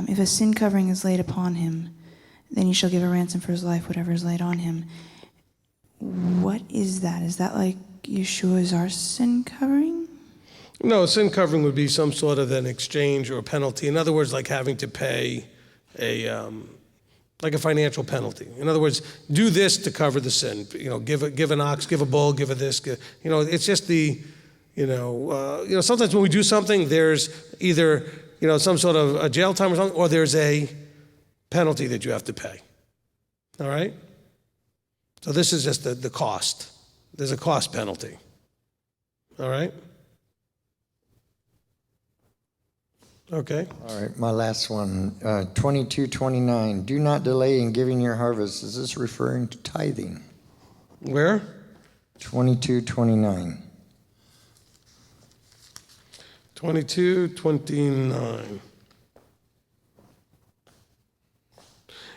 if a sin covering is laid upon him, then you shall give a ransom for his life, whatever is laid on him. What is that? Is that like Yeshua is our sin covering? No, sin covering would be some sort of an exchange or a penalty. In other words, like having to pay like a financial penalty. In other words, do this to cover the sin. Give an ox, give a bull, give a this. It's just sometimes when we do something, there's either some sort of a jail time or something, or there's a penalty that you have to pay. All right? So this is just the cost. There's a cost penalty. All right? Okay. All right, my last one, 22:29. Do not delay in giving your harvest. Is this referring to tithing? Where? 22:29. 22:29.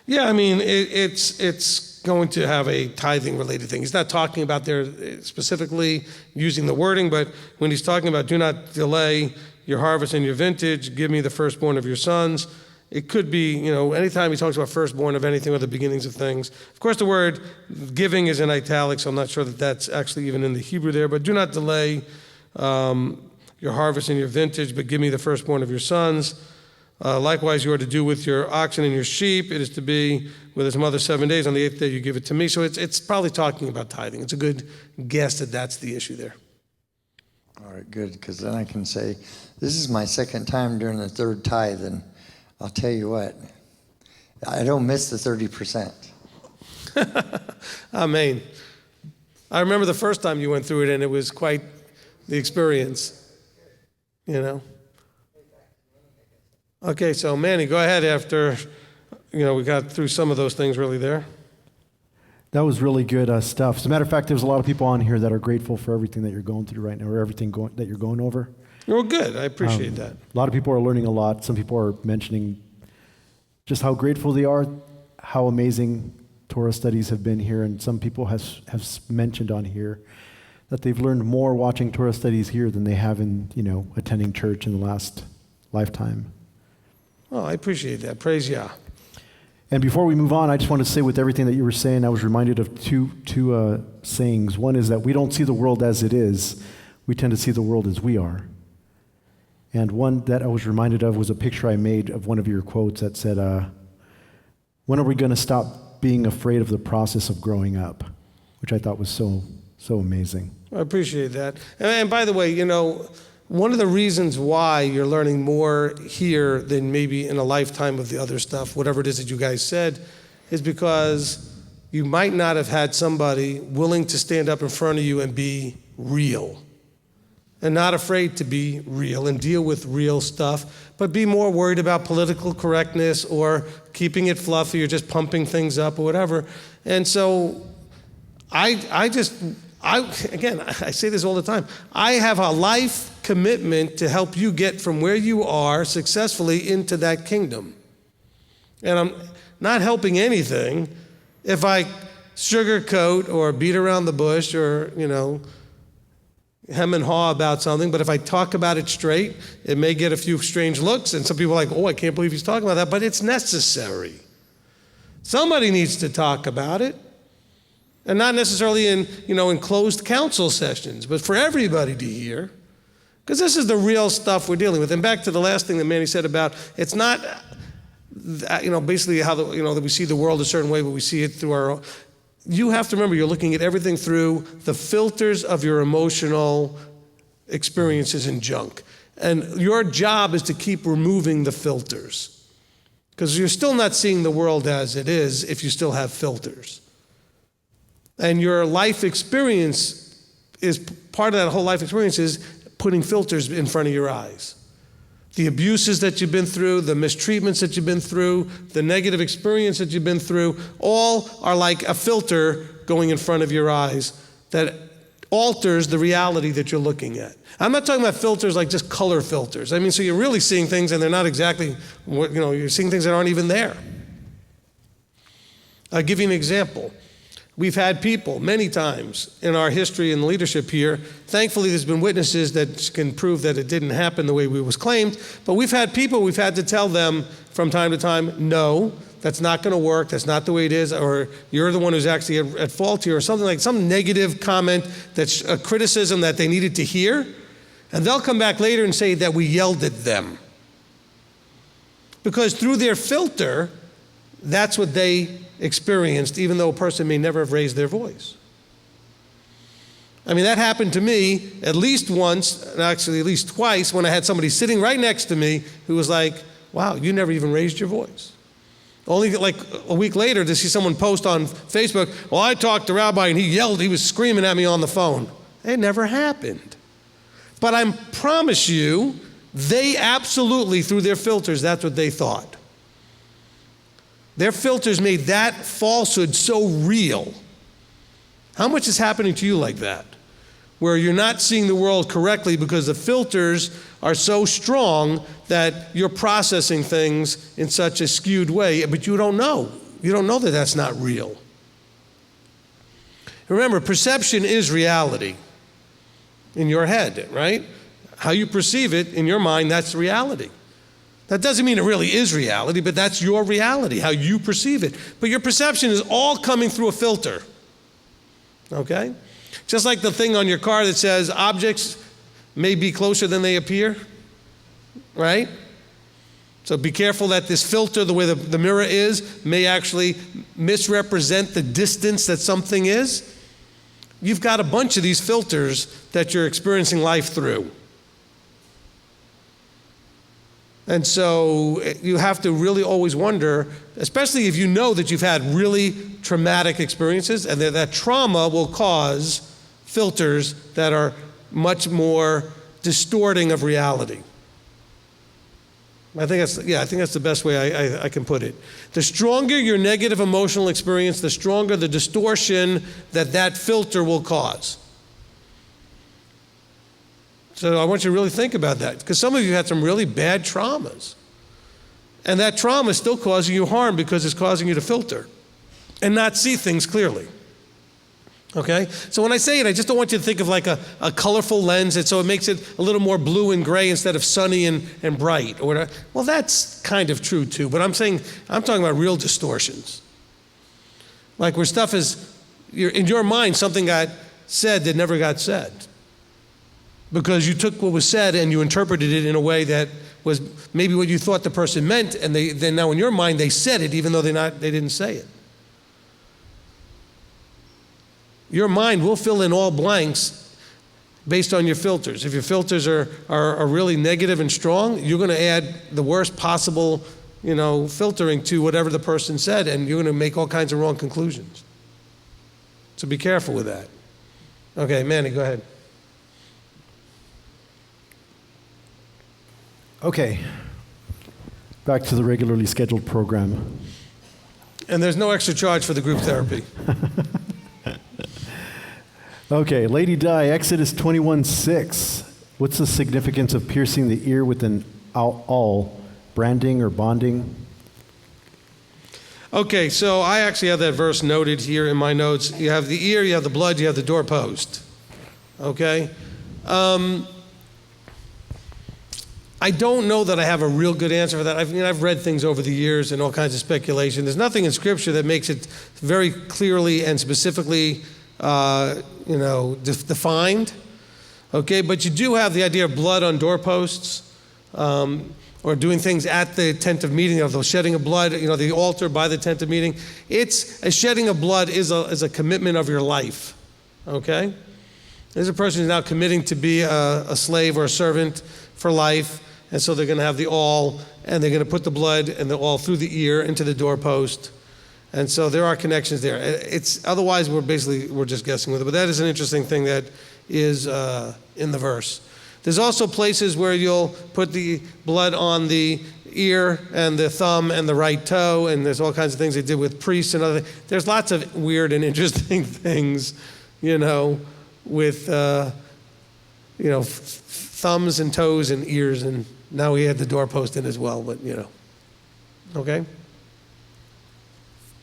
Yeah, I mean, it's going to have a tithing related thing. He's not talking about there specifically using the wording, but when he's talking about do not delay your harvest and your vintage, give me the firstborn of your sons, it could be, anytime he talks about firstborn of anything or the beginnings of things. Of course, the word giving is in italics, so I'm not sure that that's actually even in the Hebrew there, but do not delay your harvest and your vintage, but give me the firstborn of your sons. Likewise, you are to do with your oxen and your sheep. It is to be with his mother 7 days. On the 8th day, you give it to me. So it's probably talking about tithing. It's a good guess that that's the issue there. All right, good, because then I can say, this is my second time during the third tithe, and I'll tell you what, I don't miss the 30%. Amen. I remember the first time you went through it, and it was quite the experience, Okay, so Manny, go ahead after, we got through some of those things really there. That was really good stuff. As a matter of fact, there's a lot of people on here that are grateful for everything that you're going through right now, or everything that you're going over. Well, good. I appreciate that. A lot of people are learning a lot. Some people are mentioning just how grateful they are, how amazing Torah studies have been here, and some people have mentioned on here that they've learned more watching Torah studies here than they have in, attending church in the last lifetime. Oh, I appreciate that. Praise Yah. And before we move on, I just want to say with everything that you were saying, I was reminded of two sayings. One is that we don't see the world as it is. We tend to see the world as we are. And one that I was reminded of was a picture I made of one of your quotes that said, when are we going to stop being afraid of the process of growing up? Which I thought was so amazing. I appreciate that. And by the way, one of the reasons why you're learning more here than maybe in a lifetime of the other stuff, whatever it is that you guys said, is because you might not have had somebody willing to stand up in front of you and be real. And not afraid to be real and deal with real stuff, but be more worried about political correctness or keeping it fluffy or just pumping things up or whatever. And so I say this all the time. I have a life commitment to help you get from where you are successfully into that kingdom. And I'm not helping anything if I sugarcoat or beat around the bush or, hem and haw about something. But if I talk about it straight, it may get a few strange looks. And some people are like, oh, I can't believe he's talking about that. But it's necessary. Somebody needs to talk about it. And not necessarily in closed council sessions, but for everybody to hear. Because this is the real stuff we're dealing with. And back to the last thing that Manny said about, it's not, basically how that we see the world a certain way, but we see it through our own. You have to remember you're looking at everything through the filters of your emotional experiences and junk. And your job is to keep removing the filters. Because you're still not seeing the world as it is if you still have filters. And your life experience is part of that whole life experience is putting filters in front of your eyes. The abuses that you've been through, the mistreatments that you've been through, the negative experience that you've been through, all are like a filter going in front of your eyes that alters the reality that you're looking at. I'm not talking about filters like just color filters. I mean, so you're really seeing things and they're not exactly, you're seeing things that aren't even there. I'll give you an example. We've had people many times in our history and leadership here. Thankfully, there's been witnesses that can prove that it didn't happen the way we was claimed. But we've had people, we've had to tell them from time to time, no, that's not going to work. That's not the way it is. Or you're the one who's actually at fault here. Or something like some negative comment that's a criticism that they needed to hear. And they'll come back later and say that we yelled at them. Because through their filter, that's what they experienced, even though a person may never have raised their voice. I mean, that happened to me at least once, and actually at least twice, when I had somebody sitting right next to me who was like, wow, you never even raised your voice. Only like a week later to see someone post on Facebook, well, I talked to Rabbi and he was screaming at me on the phone. It never happened. But I promise you, They absolutely, through their filters, that's what they thought. Their filters made that falsehood so real. How much is happening to you like that? Where you're not seeing the world correctly because the filters are so strong that you're processing things in such a skewed way, but you don't know. You don't know that that's not real. Remember, perception is reality in your head, right? How you perceive it in your mind, that's reality. That doesn't mean it really is reality, but that's your reality, how you perceive it. But your perception is all coming through a filter, okay? Just like the thing on your car that says objects may be closer than they appear, right? So be careful that this filter, the way the mirror is, may actually misrepresent the distance that something is. You've got a bunch of these filters that you're experiencing life through. And so you have to really always wonder, especially if you know that you've had really traumatic experiences, and that trauma will cause filters that are much more distorting of reality. I think that's the best way I can put it. The stronger your negative emotional experience, the stronger the distortion that filter will cause. So I want you to really think about that, because some of you had some really bad traumas. And that trauma is still causing you harm because it's causing you to filter and not see things clearly. Okay? So when I say it, I just don't want you to think of like a colorful lens, and so it makes it a little more blue and gray instead of sunny and bright. Or whatever. Well, that's kind of true too, but I'm talking about real distortions. Like where stuff is, in your mind, something got said that never got said. Because you took what was said and you interpreted it in a way that was maybe what you thought the person meant, and then now in your mind they said it even though they didn't say it. Your mind will fill in all blanks based on your filters. If your filters are really negative and strong, you're going to add the worst possible, filtering to whatever the person said, and you're going to make all kinds of wrong conclusions. So be careful with that. Okay, Manny, go ahead. Okay, back to the regularly scheduled program. And there's no extra charge for the group therapy. Okay, Lady Di, Exodus 21:6. What's the significance of piercing the ear with an awl, branding or bonding? Okay, so I actually have that verse noted here in my notes. You have the ear, you have the blood, you have the doorpost. Okay? I don't know that I have a real good answer for that. I've read things over the years and all kinds of speculation. There's nothing in Scripture that makes it very clearly and specifically, defined. Okay, but you do have the idea of blood on doorposts, or doing things at the tent of meeting, of the shedding of blood. The altar by the tent of meeting. It's a shedding of blood is a commitment of your life. Okay, there's a person who's now committing to be a slave or a servant for life. And so they're going to have the awl, and they're going to put the blood and the awl through the ear into the doorpost. And so there are connections there. Otherwise we're just guessing with it. But that is an interesting thing that is in the verse. There's also places where you'll put the blood on the ear and the thumb and the right toe, and there's all kinds of things they did with priests and other things. There's lots of weird and interesting things, with thumbs and toes and ears, and now we had the doorpost in as well, but okay?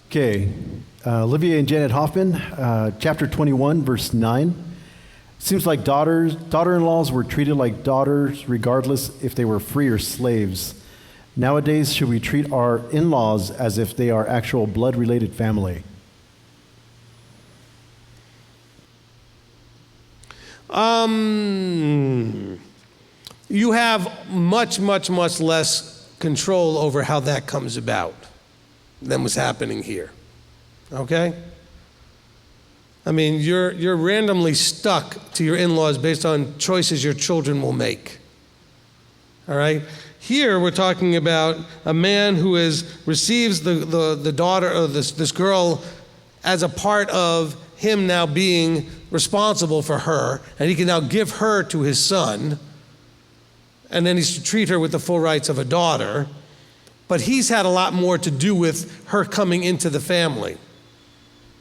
Okay, Olivia and Janet Hoffman, chapter 21, verse 9. Seems like daughter-in-laws were treated like daughters regardless if they were free or slaves. Nowadays, should we treat our in-laws as if they are actual blood-related family? You have much, much, much less control over how that comes about than was happening here. Okay? I mean, you're randomly stuck to your in-laws based on choices your children will make. All right? Here we're talking about a man who receives the daughter of this girl as a part of him now being responsible for her, and he can now give her to his son. and then he's to treat her with the full rights of a daughter. But he's had a lot more to do with her coming into the family,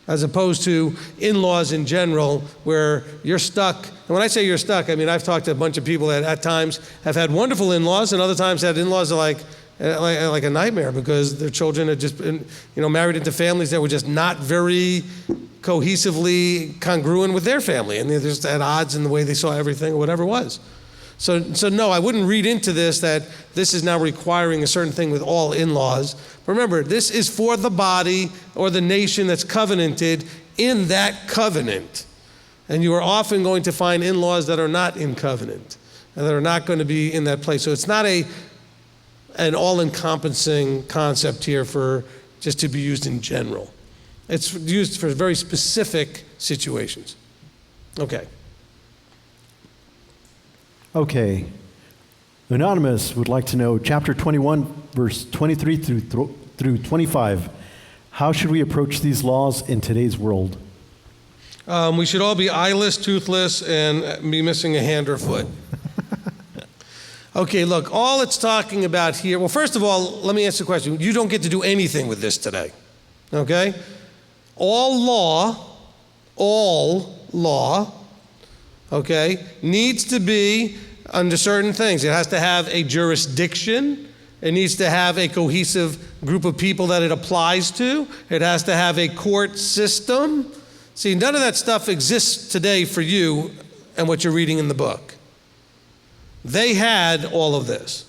as opposed to in-laws in general, where you're stuck. And when I say you're stuck, I mean I've talked to a bunch of people that at times have had wonderful in-laws, and other times had in-laws that are like a nightmare because their children had just been, married into families that were just not very cohesively congruent with their family, and they're just at odds in the way they saw everything or whatever it was. So no, I wouldn't read into this that this is now requiring a certain thing with all in-laws. Remember, this is for the body or the nation that's covenanted in that covenant. And you are often going to find in-laws that are not in covenant and that are not going to be in that place. So it's not an all-encompassing concept here for just to be used in general. It's used for very specific situations. Okay. Okay. Anonymous would like to know chapter 21, verse 23 through 25. How should we approach these laws in today's world? We should all be eyeless, toothless, and be missing a hand or a foot. Okay, look, all it's talking about here, well, first of all, let me answer the question. You don't get to do anything with this today, okay? All law, okay, needs to be under certain things. It has to have a jurisdiction. It needs to have a cohesive group of people that it applies to. It has to have a court system. See, none of that stuff exists today for you and what you're reading in the book. They had all of this.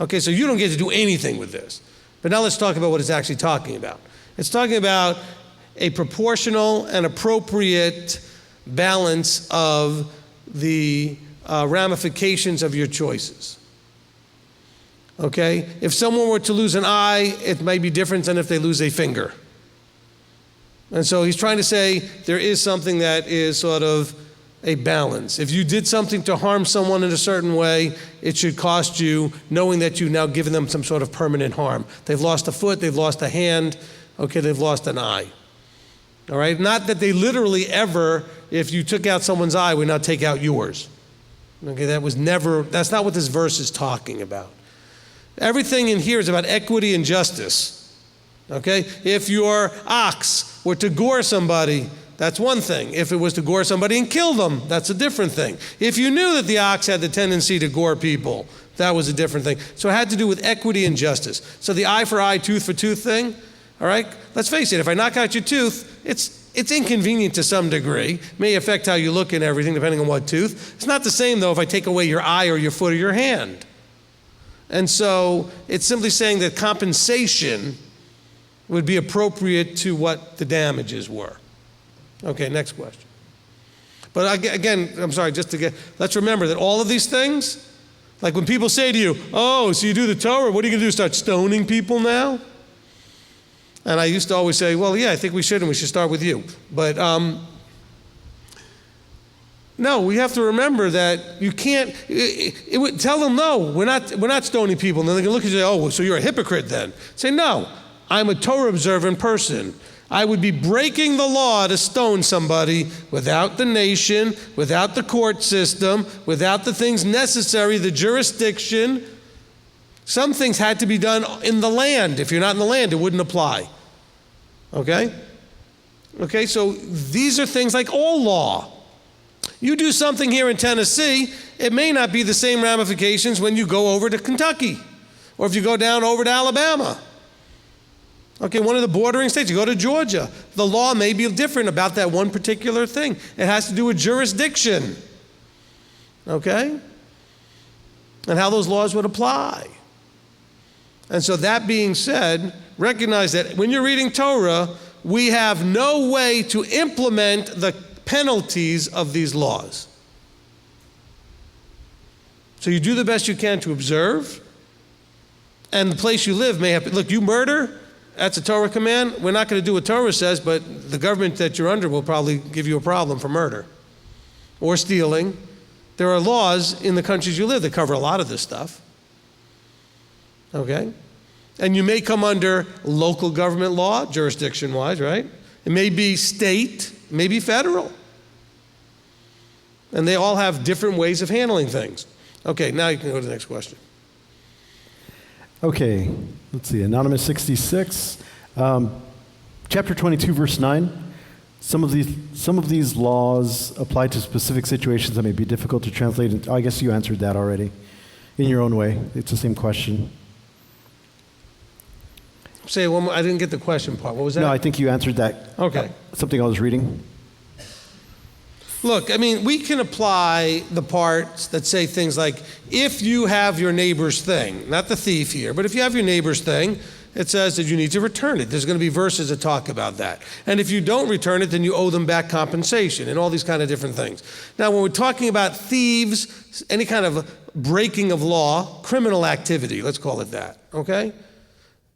Okay, so you don't get to do anything with this. But now let's talk about what it's actually talking about. It's talking about a proportional and appropriate balance of the ramifications of your choices. Okay? If someone were to lose an eye, it might be different than if they lose a finger. And so he's trying to say there is something that is sort of a balance. If you did something to harm someone in a certain way, it should cost you, knowing that you've now given them some sort of permanent harm. They've lost a foot, they've lost a hand, okay, they've lost an eye. All right? Not that they literally ever, if you took out someone's eye, would not take out yours. Okay, that's not what this verse is talking about. Everything in here is about equity and justice. Okay? If your ox were to gore somebody, that's one thing. If it was to gore somebody and kill them, that's a different thing. If you knew that the ox had the tendency to gore people, that was a different thing. So it had to do with equity and justice. So the eye for eye, tooth for tooth thing, all right? Let's face it, if I knock out your tooth, it's inconvenient to some degree. It may affect how you look and everything, depending on what tooth. It's not the same, though, if I take away your eye or your foot or your hand. And so it's simply saying that compensation would be appropriate to what the damages were. Okay, next question. But again, I'm sorry, let's remember that all of these things, like when people say to you, oh, so you do the Torah, what are you going to do, start stoning people now? And I used to always say, well, yeah, I think we should, and we should start with you. But no, we have to remember that you can't, tell them, no, we're not stoning people. And then they can look at you and say, oh, well, so you're a hypocrite then. Say, no, I'm a Torah observant person. I would be breaking the law to stone somebody without the nation, without the court system, without the things necessary, the jurisdiction. Some things had to be done in the land. If you're not in the land, it wouldn't apply. Okay? Okay, so these are things like all law. You do something here in Tennessee, it may not be the same ramifications when you go over to Kentucky or if you go down over to Alabama. Okay, one of the bordering states, you go to Georgia. The law may be different about that one particular thing. It has to do with jurisdiction. Okay? And how those laws would apply. And so that being said, recognize that when you're reading Torah, we have no way to implement the penalties of these laws. So you do the best you can to observe, and the place you live may have, look, you murder, that's a Torah command. We're not going to do what Torah says, but the government that you're under will probably give you a problem for murder or stealing. There are laws in the countries you live that cover a lot of this stuff. Okay? And you may come under local government law, jurisdiction-wise, right? It may be state, it may be federal. And they all have different ways of handling things. Okay, now you can go to the next question. Okay, let's see. Anonymous 66, chapter 22, verse 9. Some of these laws apply to specific situations that may be difficult to translate. I guess you answered that already in your own way. It's the same question. Say one more. I didn't get the question part. What was that? No, I think you answered that. Okay. Something I was reading. Look, I mean, we can apply the parts that say things like, if you have your neighbor's thing, not the thief here, but if you have your neighbor's thing, it says that you need to return it. There's going to be verses that talk about that. And if you don't return it, then you owe them back compensation and all these kind of different things. Now, when we're talking about thieves, any kind of breaking of law, criminal activity, let's call it that, okay?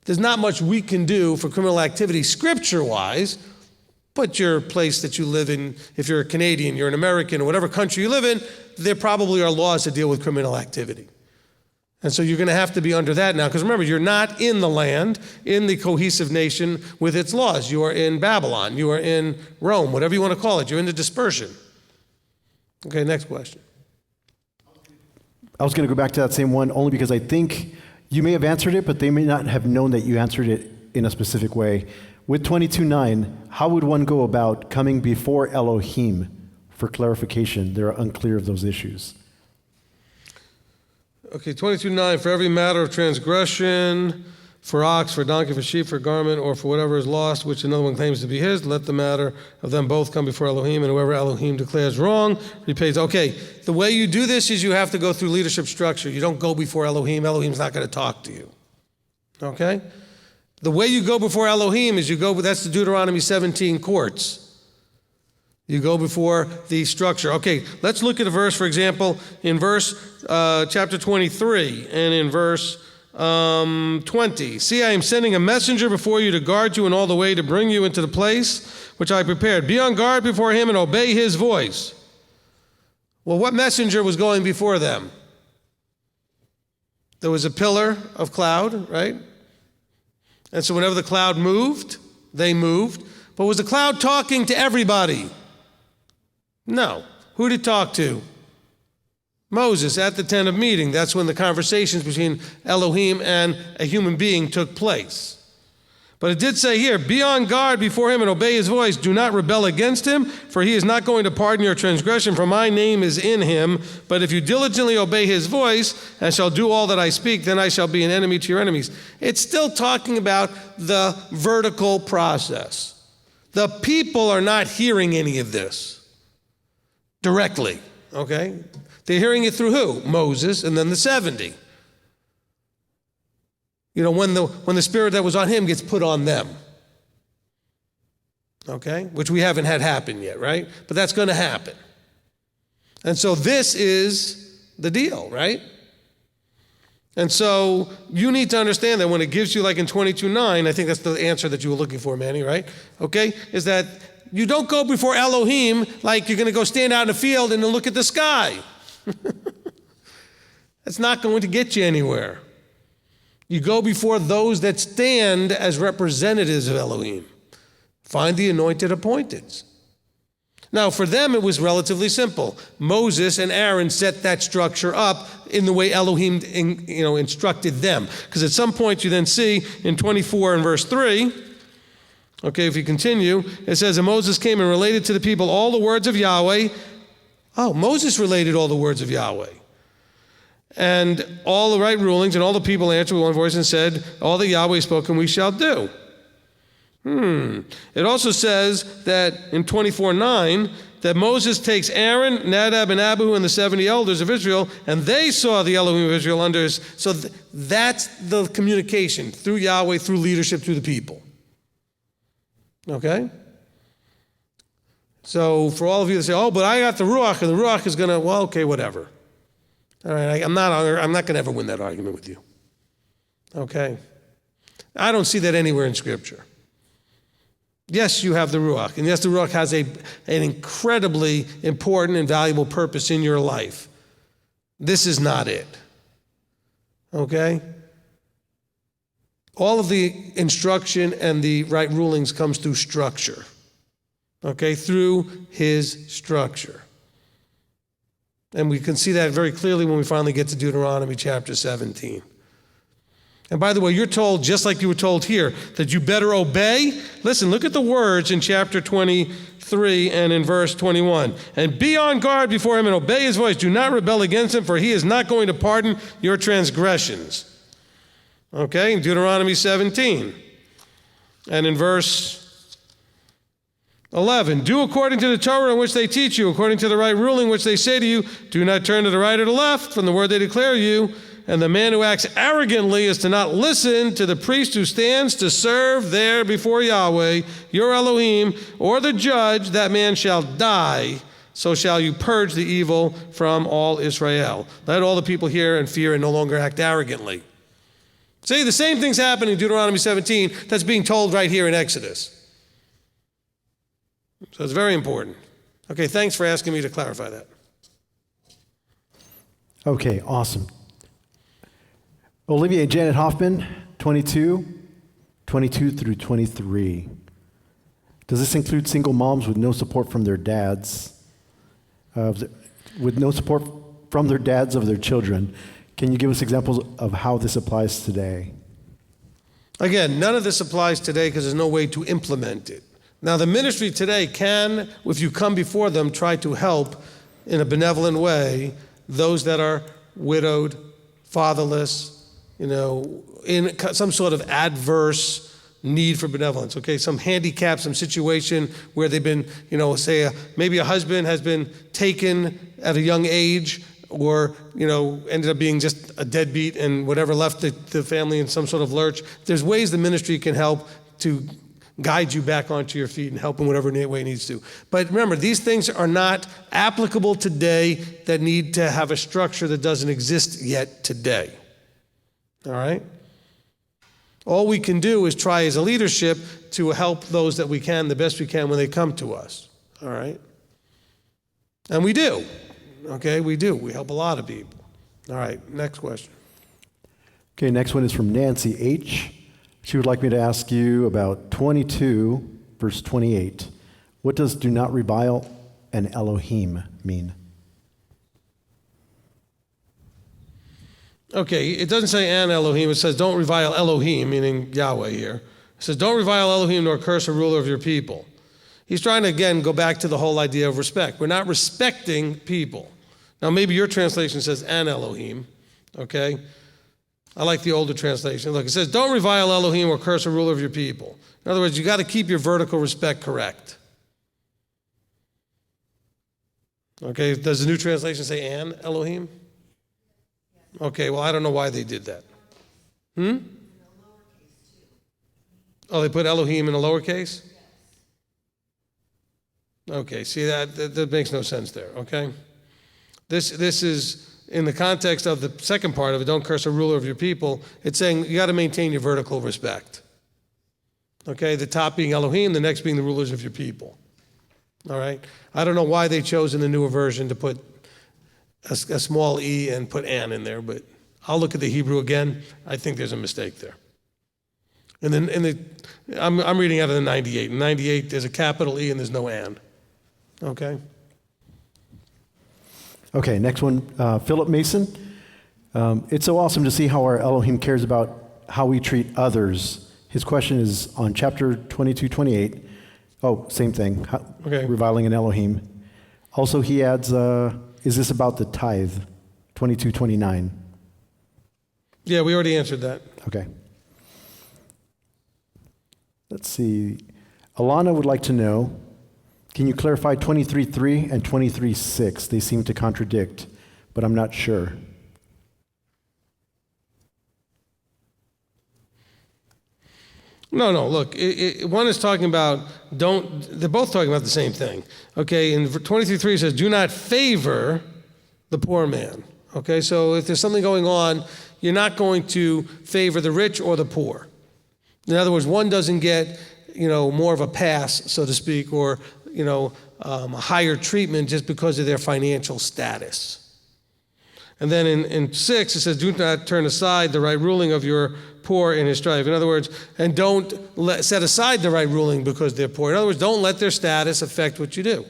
There's not much we can do for criminal activity scripture-wise, but your place that you live in, if you're a Canadian, you're an American, or whatever country you live in, there probably are laws that deal with criminal activity. And so you're going to have to be under that now, because remember, you're not in the land, in the cohesive nation with its laws. You are in Babylon. You are in Rome, whatever you want to call it. You're in the dispersion. Okay, next question. I was going to go back to that same one only because I think you may have answered it, but they may not have known that you answered it in a specific way. With 22:9, how would one go about coming before Elohim for clarification? They're unclear of those issues. Okay, 22:9, for every matter of transgression, for ox, for donkey, for sheep, for garment, or for whatever is lost, which another one claims to be his, let the matter of them both come before Elohim, and whoever Elohim declares wrong, repays. Okay, the way you do this is you have to go through leadership structure. You don't go before Elohim. Elohim's not going to talk to you. Okay? The way you go before Elohim is that's the Deuteronomy 17 courts. You go before the structure. Okay, let's look at a verse, for example, in chapter 23 and in verse 20. See, I am sending a messenger before you to guard you in all the way to bring you into the place which I prepared. Be on guard before him and obey his voice. Well, what messenger was going before them? There was a pillar of cloud, right? And so whenever the cloud moved, they moved. But was the cloud talking to everybody? No. Who did it talk to? Moses at the tent of meeting. That's when the conversations between Elohim and a human being took place. But it did say here, be on guard before him and obey his voice. Do not rebel against him, for he is not going to pardon your transgression, for my name is in him. But if you diligently obey his voice and shall do all that I speak, then I shall be an enemy to your enemies. It's still talking about the vertical process. The people are not hearing any of this directly, okay? They're hearing it through who? Moses and then the 70. You know, when the spirit that was on him gets put on them. Okay? Which we haven't had happen yet, right? But that's going to happen. And so this is the deal, right? And so you need to understand that when it gives you, like in 22:9, I think that's the answer that you were looking for, Manny, right? Okay? Is that you don't go before Elohim like you're going to go stand out in the field and look at the sky. That's not going to get you anywhere. You go before those that stand as representatives of Elohim. Find the anointed appointeds. Now, for them, it was relatively simple. Moses and Aaron set that structure up in the way Elohim, instructed them. Because at some point you then see in 24 and verse 3, okay, if you continue, it says, and Moses came and related to the people all the words of Yahweh. Oh, Moses related all the words of Yahweh. And all the right rulings, and all the people answered with one voice and said, all that Yahweh spoken we shall do. It also says that in 24:9, that Moses takes Aaron, Nadab, and Abihu, and the 70 elders of Israel, and they saw the Elohim of Israel under his. So that's the communication through Yahweh, through leadership, through the people. Okay? So for all of you that say, oh, but I got the Ruach, and the Ruach is going to, well, okay, whatever. All right, I'm not going to ever win that argument with you. Okay? I don't see that anywhere in Scripture. Yes, you have the Ruach, and yes, the Ruach has an incredibly important and valuable purpose in your life. This is not it. Okay? All of the instruction and the right rulings comes through structure. Okay? Through his structure. And we can see that very clearly when we finally get to Deuteronomy chapter 17. And by the way, you're told, just like you were told here, that you better obey. Listen, look at the words in chapter 23 and in verse 21. And be on guard before him and obey his voice. Do not rebel against him, for he is not going to pardon your transgressions. Okay, in Deuteronomy 17. And in verse 11, do according to the Torah in which they teach you, according to the right ruling which they say to you. Do not turn to the right or the left from the word they declare you. And the man who acts arrogantly is to not listen to the priest who stands to serve there before Yahweh, your Elohim, or the judge. That man shall die. So shall you purge the evil from all Israel. Let all the people hear and fear and no longer act arrogantly. See, the same thing's happening in Deuteronomy 17 that's being told right here in Exodus. So it's very important. Okay, thanks for asking me to clarify that. Okay, awesome. Olivia and Janet Hoffman, 22 through 23. Does this include single moms with no support from their dads, with no support from their dads of their children? Can you give us examples of how this applies today? Again, none of this applies today because there's no way to implement it. Now, the ministry today can, if you come before them, try to help in a benevolent way those that are widowed, fatherless, in some sort of adverse need for benevolence, okay? Some handicap, some situation where they've been, say maybe a husband has been taken at a young age or, ended up being just a deadbeat and whatever left the family in some sort of lurch. There's ways the ministry can help to guide you back onto your feet and help in whatever way it needs to. But remember, these things are not applicable today that need to have a structure that doesn't exist yet today. All right? All we can do is try as a leadership to help those that we can, the best we can when they come to us. All right? And we do. Okay, we do. We help a lot of people. All right, next question. Okay, next one is from Nancy H. She would like me to ask you about 22, verse 28. What does do not revile an Elohim mean? Okay, it doesn't say an Elohim. It says don't revile Elohim, meaning Yahweh here. It says don't revile Elohim nor curse a ruler of your people. He's trying to, again, go back to the whole idea of respect. We're not respecting people. Now, maybe your translation says an Elohim, okay? I like the older translation. Look, it says don't revile Elohim or curse a ruler of your people. In other words, you got to keep your vertical respect correct. Okay, does the new translation say an Elohim? Okay, well, I don't know why they did that. Oh, they put Elohim in a lowercase? Okay, see, that makes no sense there, okay? This is, in the context of the second part of it, don't curse a ruler of your people, it's saying you got to maintain your vertical respect. Okay, the top being Elohim, the next being the rulers of your people. All right? I don't know why they chose in the newer version to put a small e and put an in there, but I'll look at the Hebrew again. I think there's a mistake there. And then I'm reading out of the 98. In 98, there's a capital E and there's no an. Okay? Okay, next one, Philip Mason. It's so awesome to see how our Elohim cares about how we treat others. His question is on chapter 22, 28. Oh, same thing, Okay. reviling an Elohim. Also, he adds, is this about the tithe? 22, 29. Yeah, we already answered that. Okay. Let's see. Alana would like to know, can you clarify 23:3 and 23:6? They seem to contradict, but I'm not sure. No, look, one is talking about they're both talking about the same thing. Okay, in 23:3 it says, do not favor the poor man. Okay, so if there's something going on, you're not going to favor the rich or the poor. In other words, one doesn't get, more of a pass, so to speak, or, a higher treatment just because of their financial status. And then in 6, it says, do not turn aside the right ruling of your poor in his strife. In other words, and don't set aside the right ruling because they're poor. In other words, don't let their status affect what you do.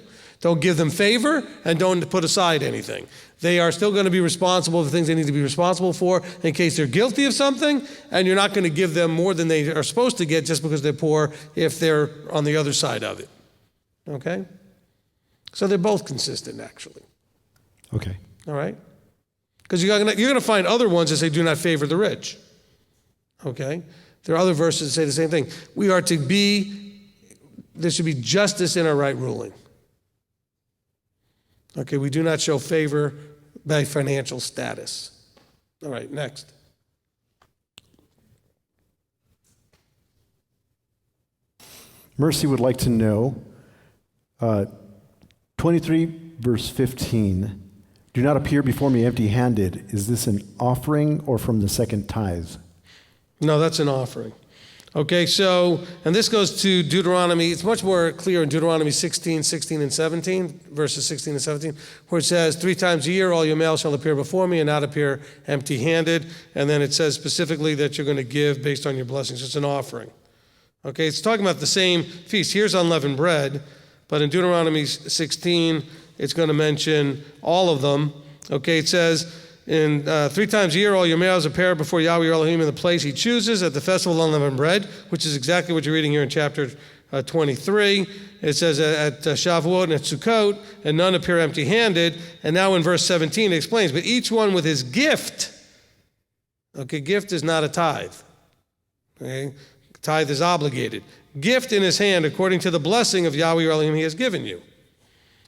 Don't give them favor and don't put aside anything. They are still going to be responsible for things they need to be responsible for in case they're guilty of something, and you're not going to give them more than they are supposed to get just because they're poor if they're on the other side of it. Okay? So they're both consistent, actually. Okay. All right? Because you're going to find other ones that say, do not favor the rich. Okay? There are other verses that say the same thing. There should be justice in our right ruling. Okay, we do not show favor by financial status. All right, next. Mercy would like to know, 23 verse 15, do not appear before me empty-handed. Is this an offering or from the second tithe? No, that's an offering. Okay, so, and this goes to Deuteronomy. It's much more clear in Deuteronomy 16, 16, and 17, verses 16 and 17, where it says, 3 times a year all your males shall appear before me and not appear empty-handed. And then it says specifically that you're going to give based on your blessings. It's an offering. Okay, it's talking about the same feast. Here's unleavened bread, but in Deuteronomy 16, it's going to mention all of them. Okay, it says, in 3 times a year, all your males appear before Yahweh your Elohim in the place he chooses at the festival of unleavened bread, which is exactly what you're reading here in chapter 23. It says at Shavuot and at Sukkot, and none appear empty-handed. And now in verse 17 it explains, but each one with his gift. Okay, gift is not a tithe. Okay, tithe is obligated. Gift in his hand according to the blessing of Yahweh your Elohim he has given you.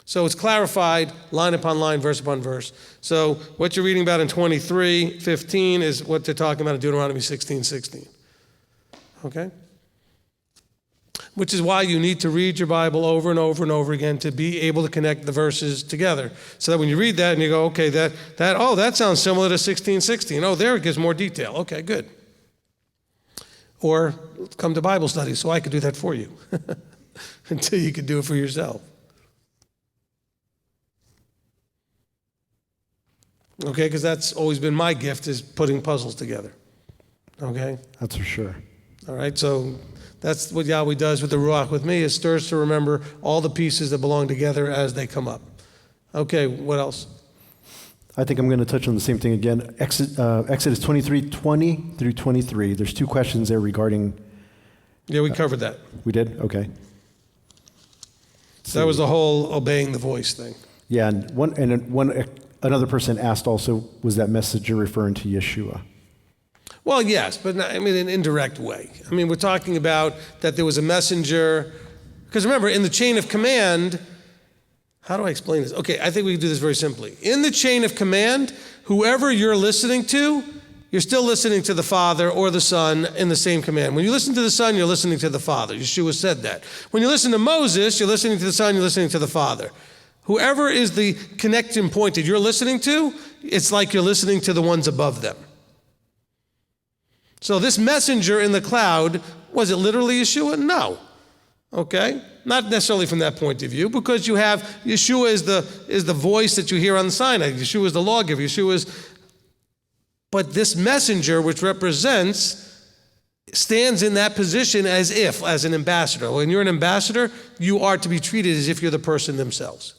So it's clarified line upon line, verse upon verse. So what you're reading about in 23:15 is what they're talking about in Deuteronomy 16:16. Okay? Which is why you need to read your Bible over and over and over again to be able to connect the verses together. So that when you read that and you go, okay, that sounds similar to 16:16. Oh, there it gives more detail. Okay, good. Or come to Bible study so I could do that for you until you could do it for yourself. Okay, because that's always been my gift, is putting puzzles together. Okay? That's for sure. All right, so that's what Yahweh does with the Ruach with me, is stirs to remember all the pieces that belong together as they come up. Okay, what else? I think I'm going to touch on the same thing again. Exodus 23:20 through 23. There's 2 questions there regarding... Yeah, we covered that. We did? Okay. So that was the whole obeying the voice thing. Yeah, and another person asked also, was that messenger referring to Yeshua? Well, yes, but not, in an indirect way. We're talking about that there was a messenger. Because remember, in the chain of command, how do I explain this? Okay, I think we can do this very simply. In the chain of command, whoever you're listening to, you're still listening to the Father or the Son in the same command. When you listen to the Son, you're listening to the Father. Yeshua said that. When you listen to Moses, you're listening to the Son, you're listening to the Father. Whoever is the connection point that you're listening to, it's like you're listening to the ones above them. So this messenger in the cloud, was it literally Yeshua? No. Okay? Not necessarily from that point of view, because you have Yeshua is the voice that you hear on Sinai. Yeshua is the lawgiver. But this messenger, which stands in that position as an ambassador. When you're an ambassador, you are to be treated as if you're the person themselves.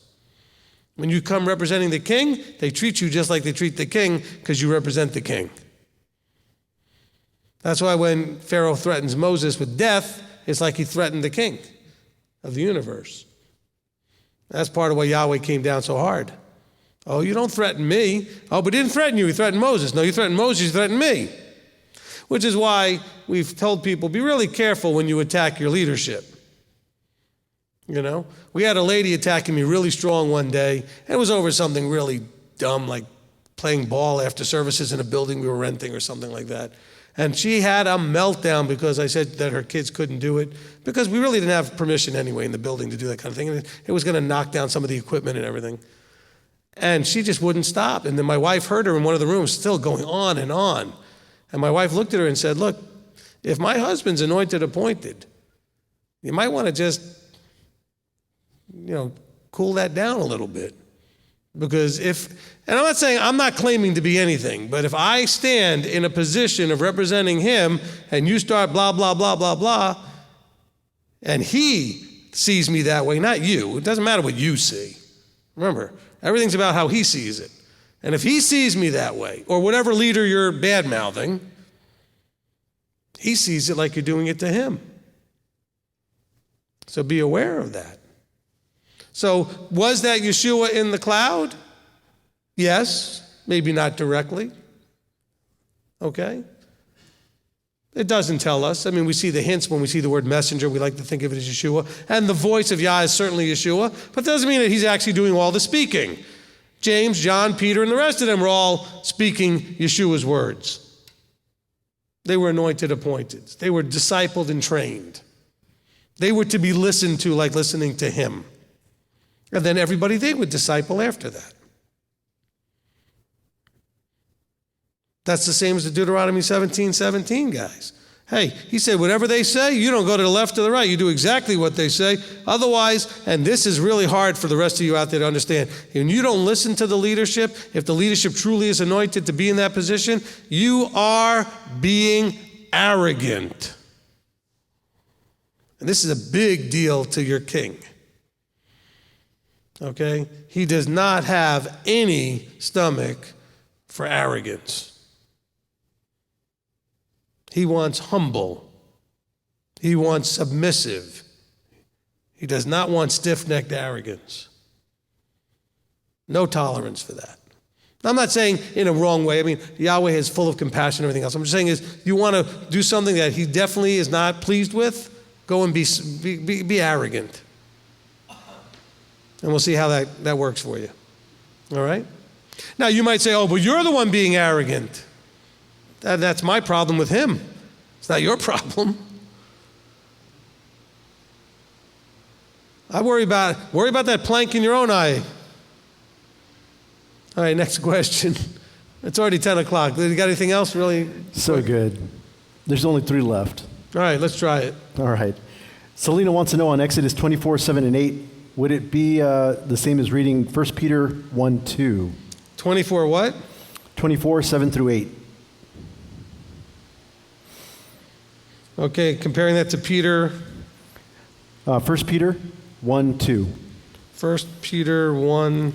When you come representing the king, they treat you just like they treat the king because you represent the king. That's why when Pharaoh threatens Moses with death, it's like he threatened the king of the universe. That's part of why Yahweh came down so hard. Oh, you don't threaten me. Oh, but he didn't threaten you. He threatened Moses. No, you threatened Moses. You threatened me. Which is why we've told people, be really careful when you attack your leadership. We had a lady attacking me really strong one day, and it was over something really dumb, like playing ball after services in a building we were renting or something like that. And she had a meltdown because I said that her kids couldn't do it, because we really didn't have permission anyway in the building to do that kind of thing. And it was going to knock down some of the equipment and everything. And she just wouldn't stop. And then my wife heard her in one of the rooms still going on and on. And my wife looked at her and said, look, if my husband's anointed, appointed, you might want to just cool that down a little bit. Because and I'm not claiming to be anything, but if I stand in a position of representing him and you start blah, blah, blah, blah, blah, and he sees me that way, not you. It doesn't matter what you see. Remember, everything's about how he sees it. And if he sees me that way, or whatever leader you're bad-mouthing, he sees it like you're doing it to him. So be aware of that. So was that Yeshua in the cloud? Yes, maybe not directly. Okay? It doesn't tell us. I mean, we see the hints when we see the word messenger. We like to think of it as Yeshua. And the voice of Yah is certainly Yeshua, but it doesn't mean that he's actually doing all the speaking. James, John, Peter, and the rest of them were all speaking Yeshua's words. They were anointed, appointed. They were discipled and trained. They were to be listened to like listening to him. And then everybody they would disciple after that. That's the same as the Deuteronomy 17:17 guys. Hey, he said, whatever they say, you don't go to the left or the right. You do exactly what they say. Otherwise, and this is really hard for the rest of you out there to understand, when you don't listen to the leadership, if the leadership truly is anointed to be in that position, you are being arrogant. And this is a big deal to your king. Okay? He does not have any stomach for arrogance. He wants humble. He wants submissive. He does not want stiff-necked arrogance. No tolerance for that. I'm not saying in a wrong way. I mean, Yahweh is full of compassion and everything else. I'm just saying is, you want to do something that he definitely is not pleased with, go and be arrogant. And we'll see how that works for you. All right? Now, you might say, oh, but you're the one being arrogant. That's my problem with him. It's not your problem. I worry about that plank in your own eye. All right, next question. It's already 10 o'clock. You got anything else really? So good. There's only 3 left. All right, let's try it. All right. Selena wants to know on Exodus 24, 7 and 8, would it be the same as reading 1 Peter 1, 2? 24 what? 24, 7 through 8. Okay, comparing that to Peter. 1 Peter 1, 2. 1 Peter 1.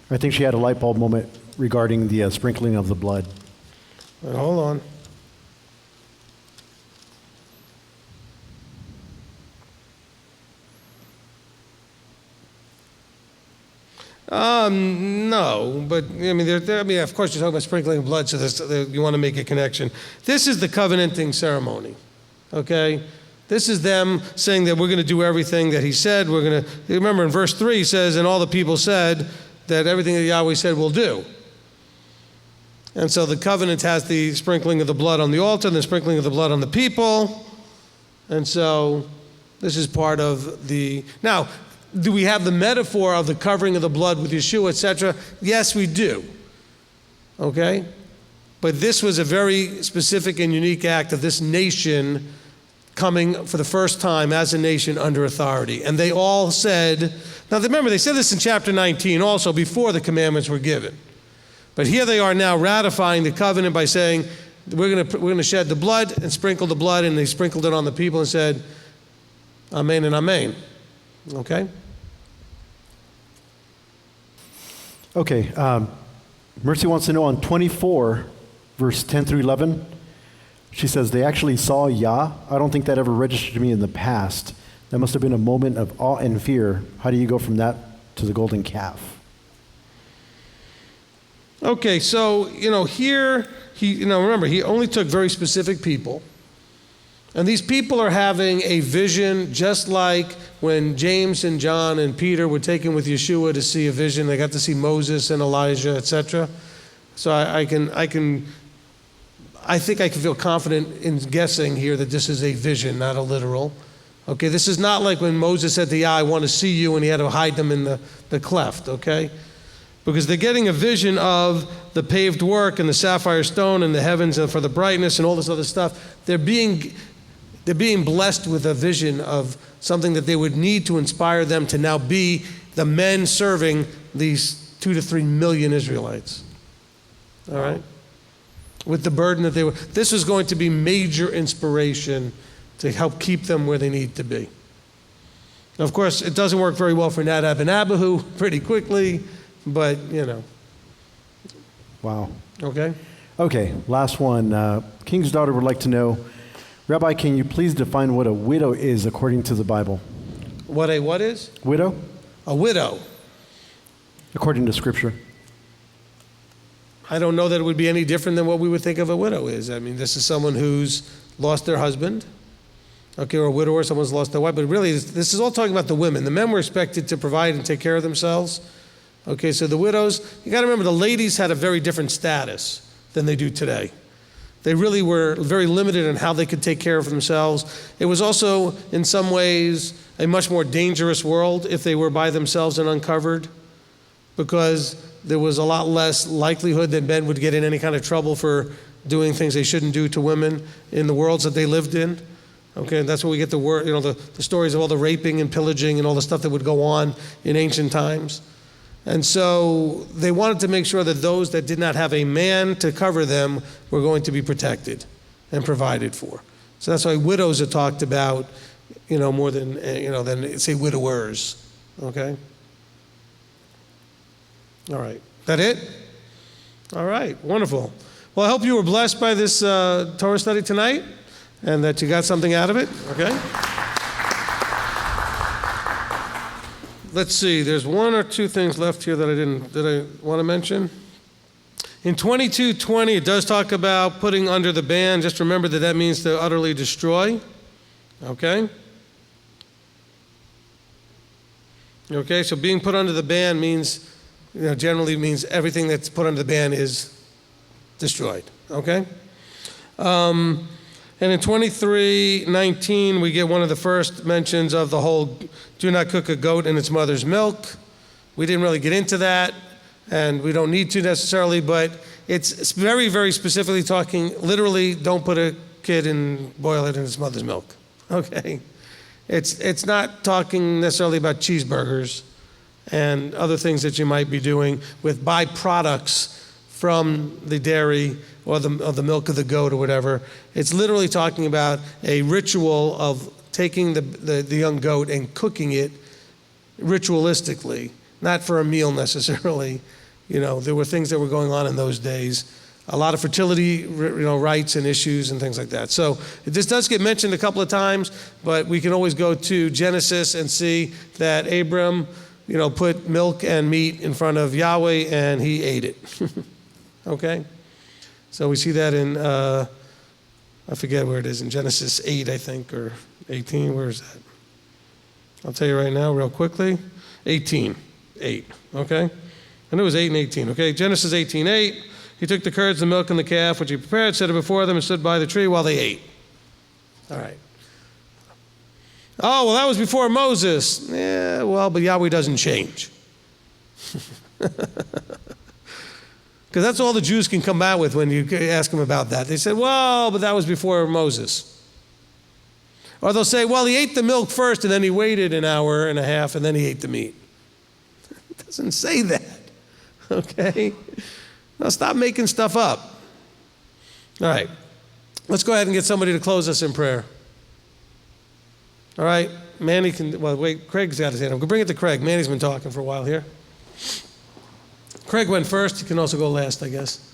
I think she had a light bulb moment regarding the sprinkling of the blood. Right, hold on. No, but I mean, of course, you're talking about sprinkling of blood, so you want to make a connection. This is the covenanting ceremony, okay? This is them saying that we're going to do everything that he said. We're going to, remember in verse 3 he says, and all the people said that everything that Yahweh said we'll do. And so the covenant has the sprinkling of the blood on the altar and the sprinkling of the blood on the people. And so this is part of the, now, do we have the metaphor of the covering of the blood with Yeshua, etc.? Yes, we do. Okay? But this was a very specific and unique act of this nation coming for the first time as a nation under authority. And they all said, now remember, they said this in chapter 19 also before the commandments were given. But here they are now ratifying the covenant by saying, we're going to shed the blood and sprinkle the blood, and they sprinkled it on the people and said, Amen and Amen. Okay? Okay. Mercy wants to know on 24, verse 10 through 11. She says, they actually saw Yah. I don't think that ever registered to me in the past. That must have been a moment of awe and fear. How do you go from that to the golden calf? Okay, so, here, remember, he only took very specific people. And these people are having a vision just like when James and John and Peter were taken with Yeshua to see a vision. They got to see Moses and Elijah, etc. So I think I can feel confident in guessing here that this is a vision, not a literal. Okay, this is not like when Moses said to Yah, I want to see you, and he had to hide them in the cleft, okay? Because they're getting a vision of the paved work and the sapphire stone and the heavens and for the brightness and all this other stuff. They're being blessed with a vision of something that they would need to inspire them to now be the men serving these 2 to 3 million Israelites. All right? With the burden that this was going to be major inspiration to help keep them where they need to be. Of course, it doesn't work very well for Nadab and Abihu pretty quickly, but, Wow. okay? Okay, last one. King's daughter would like to know, Rabbi, can you please define what a widow is according to the Bible? What is? Widow? A widow. According to Scripture. I don't know that it would be any different than what we would think of a widow is. I mean, this is someone who's lost their husband, okay, or a widower, someone's lost their wife, but really this is all talking about the women. The men were expected to provide and take care of themselves. Okay, so the widows, you got to remember the ladies had a very different status than they do today. They really were very limited in how they could take care of themselves. It was also, in some ways, a much more dangerous world if they were by themselves and uncovered, because there was a lot less likelihood that men would get in any kind of trouble for doing things they shouldn't do to women in the worlds that they lived in. Okay, and that's where we get the stories of all the raping and pillaging and all the stuff that would go on in ancient times. And so they wanted to make sure that those that did not have a man to cover them were going to be protected and provided for. So that's why widows are talked about, more than say widowers. Okay? All right. That it? All right. Wonderful. Well, I hope you were blessed by this Torah study tonight and that you got something out of it. Okay? Let's see, there's one or two things left here that I want to mention. In 22:20, it does talk about putting under the ban. Just remember that means to utterly destroy. Okay? Okay, so being put under the ban means, generally means everything that's put under the ban is destroyed. Okay? And in 23:19, we get one of the first mentions of the whole do not cook a goat in its mother's milk. We didn't really get into that, and we don't need to necessarily, but it's very, very specifically talking, literally, don't put a kid and boil it in its mother's milk. Okay? It's not talking necessarily about cheeseburgers and other things that you might be doing with byproducts from the dairy or the milk of the goat or whatever. It's literally talking about a ritual of taking the young goat and cooking it ritualistically, not for a meal necessarily. There were things that were going on in those days, a lot of fertility, rights and issues and things like that. So this does get mentioned a couple of times, but we can always go to Genesis and see that Abram, put milk and meat in front of Yahweh and he ate it. Okay? So we see that in, I forget where it is, in Genesis 8, I think, or 18. Where is that? I'll tell you right now, real quickly. 8. Okay? And it was 8 and 18. Okay? Genesis 18:8. He took the curds, the milk, and the calf, which he prepared, set it before them, and stood by the tree while they ate. All right. Oh, well, that was before Moses. Yeah, well, but Yahweh doesn't change. Because that's all the Jews can come out with when you ask them about that. They said, well, but that was before Moses. Or they'll say, well, he ate the milk first, and then he waited an hour and a half, and then he ate the meat. It doesn't say that. Okay? Now stop making stuff up. All right. Let's go ahead and get somebody to close us in prayer. All right? Manny can, well, wait, Craig's got his hand up. Bring it to Craig. Manny's been talking for a while here. Craig went first. He can also go last, I guess.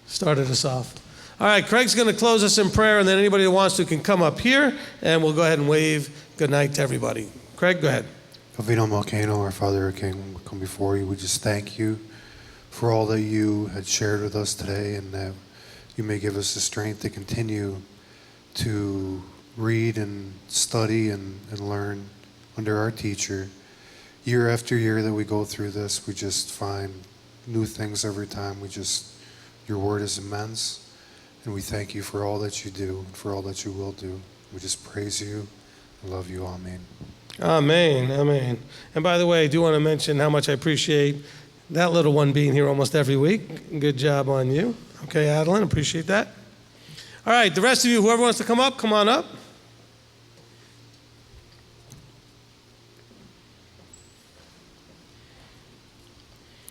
Started us off. All right, Craig's going to close us in prayer, and then anybody who wants to can come up here, and we'll go ahead and wave good night to everybody. Craig, go ahead. Avinu Malkeinu, our Father, our King, we come before you. We just thank you for all that you had shared with us today, and that you may give us the strength to continue to read and study and learn under our teacher. Year after year that we go through this, we just find new things every time. Your word is immense, and we thank you for all that you do and for all that you will do. We just praise you and love you. Amen. Amen. Amen. And by the way, I do want to mention how much I appreciate that little one being here almost every week. Good job on you. Okay, Adeline, appreciate that. All right, the rest of you, whoever wants to come up, come on up.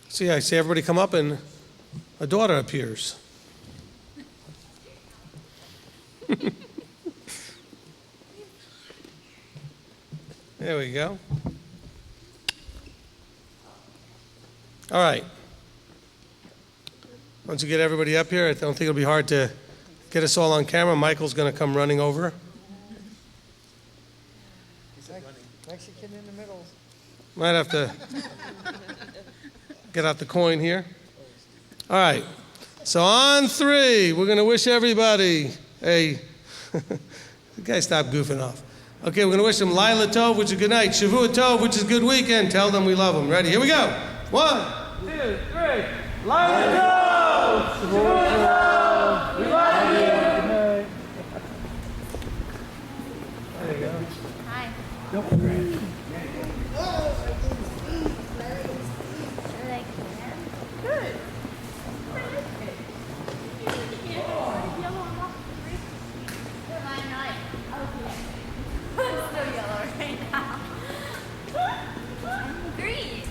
See, I see everybody come up and a daughter appears. There we go. All right. Once you get everybody up here, I don't think it'll be hard to get us all on camera. Michael's going to come running over. Mexican in the middle. Might have to get out the coin here. All right. So on 3, we're going to wish everybody a... The guy stopped goofing off. Okay, we're going to wish them Laila Tov, which is good night. Shavua Tov, which is good weekend. Tell them we love them. Ready? Here we go. 1, 2, 3. Laila Tov! Shavua Tov! We love you! There you go. Hi. Good. I'm still yellow right now. I'm green.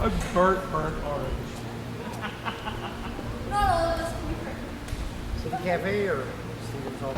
I'm burnt orange. Not all of us can be perfect. City Cafe or Stevens Hall?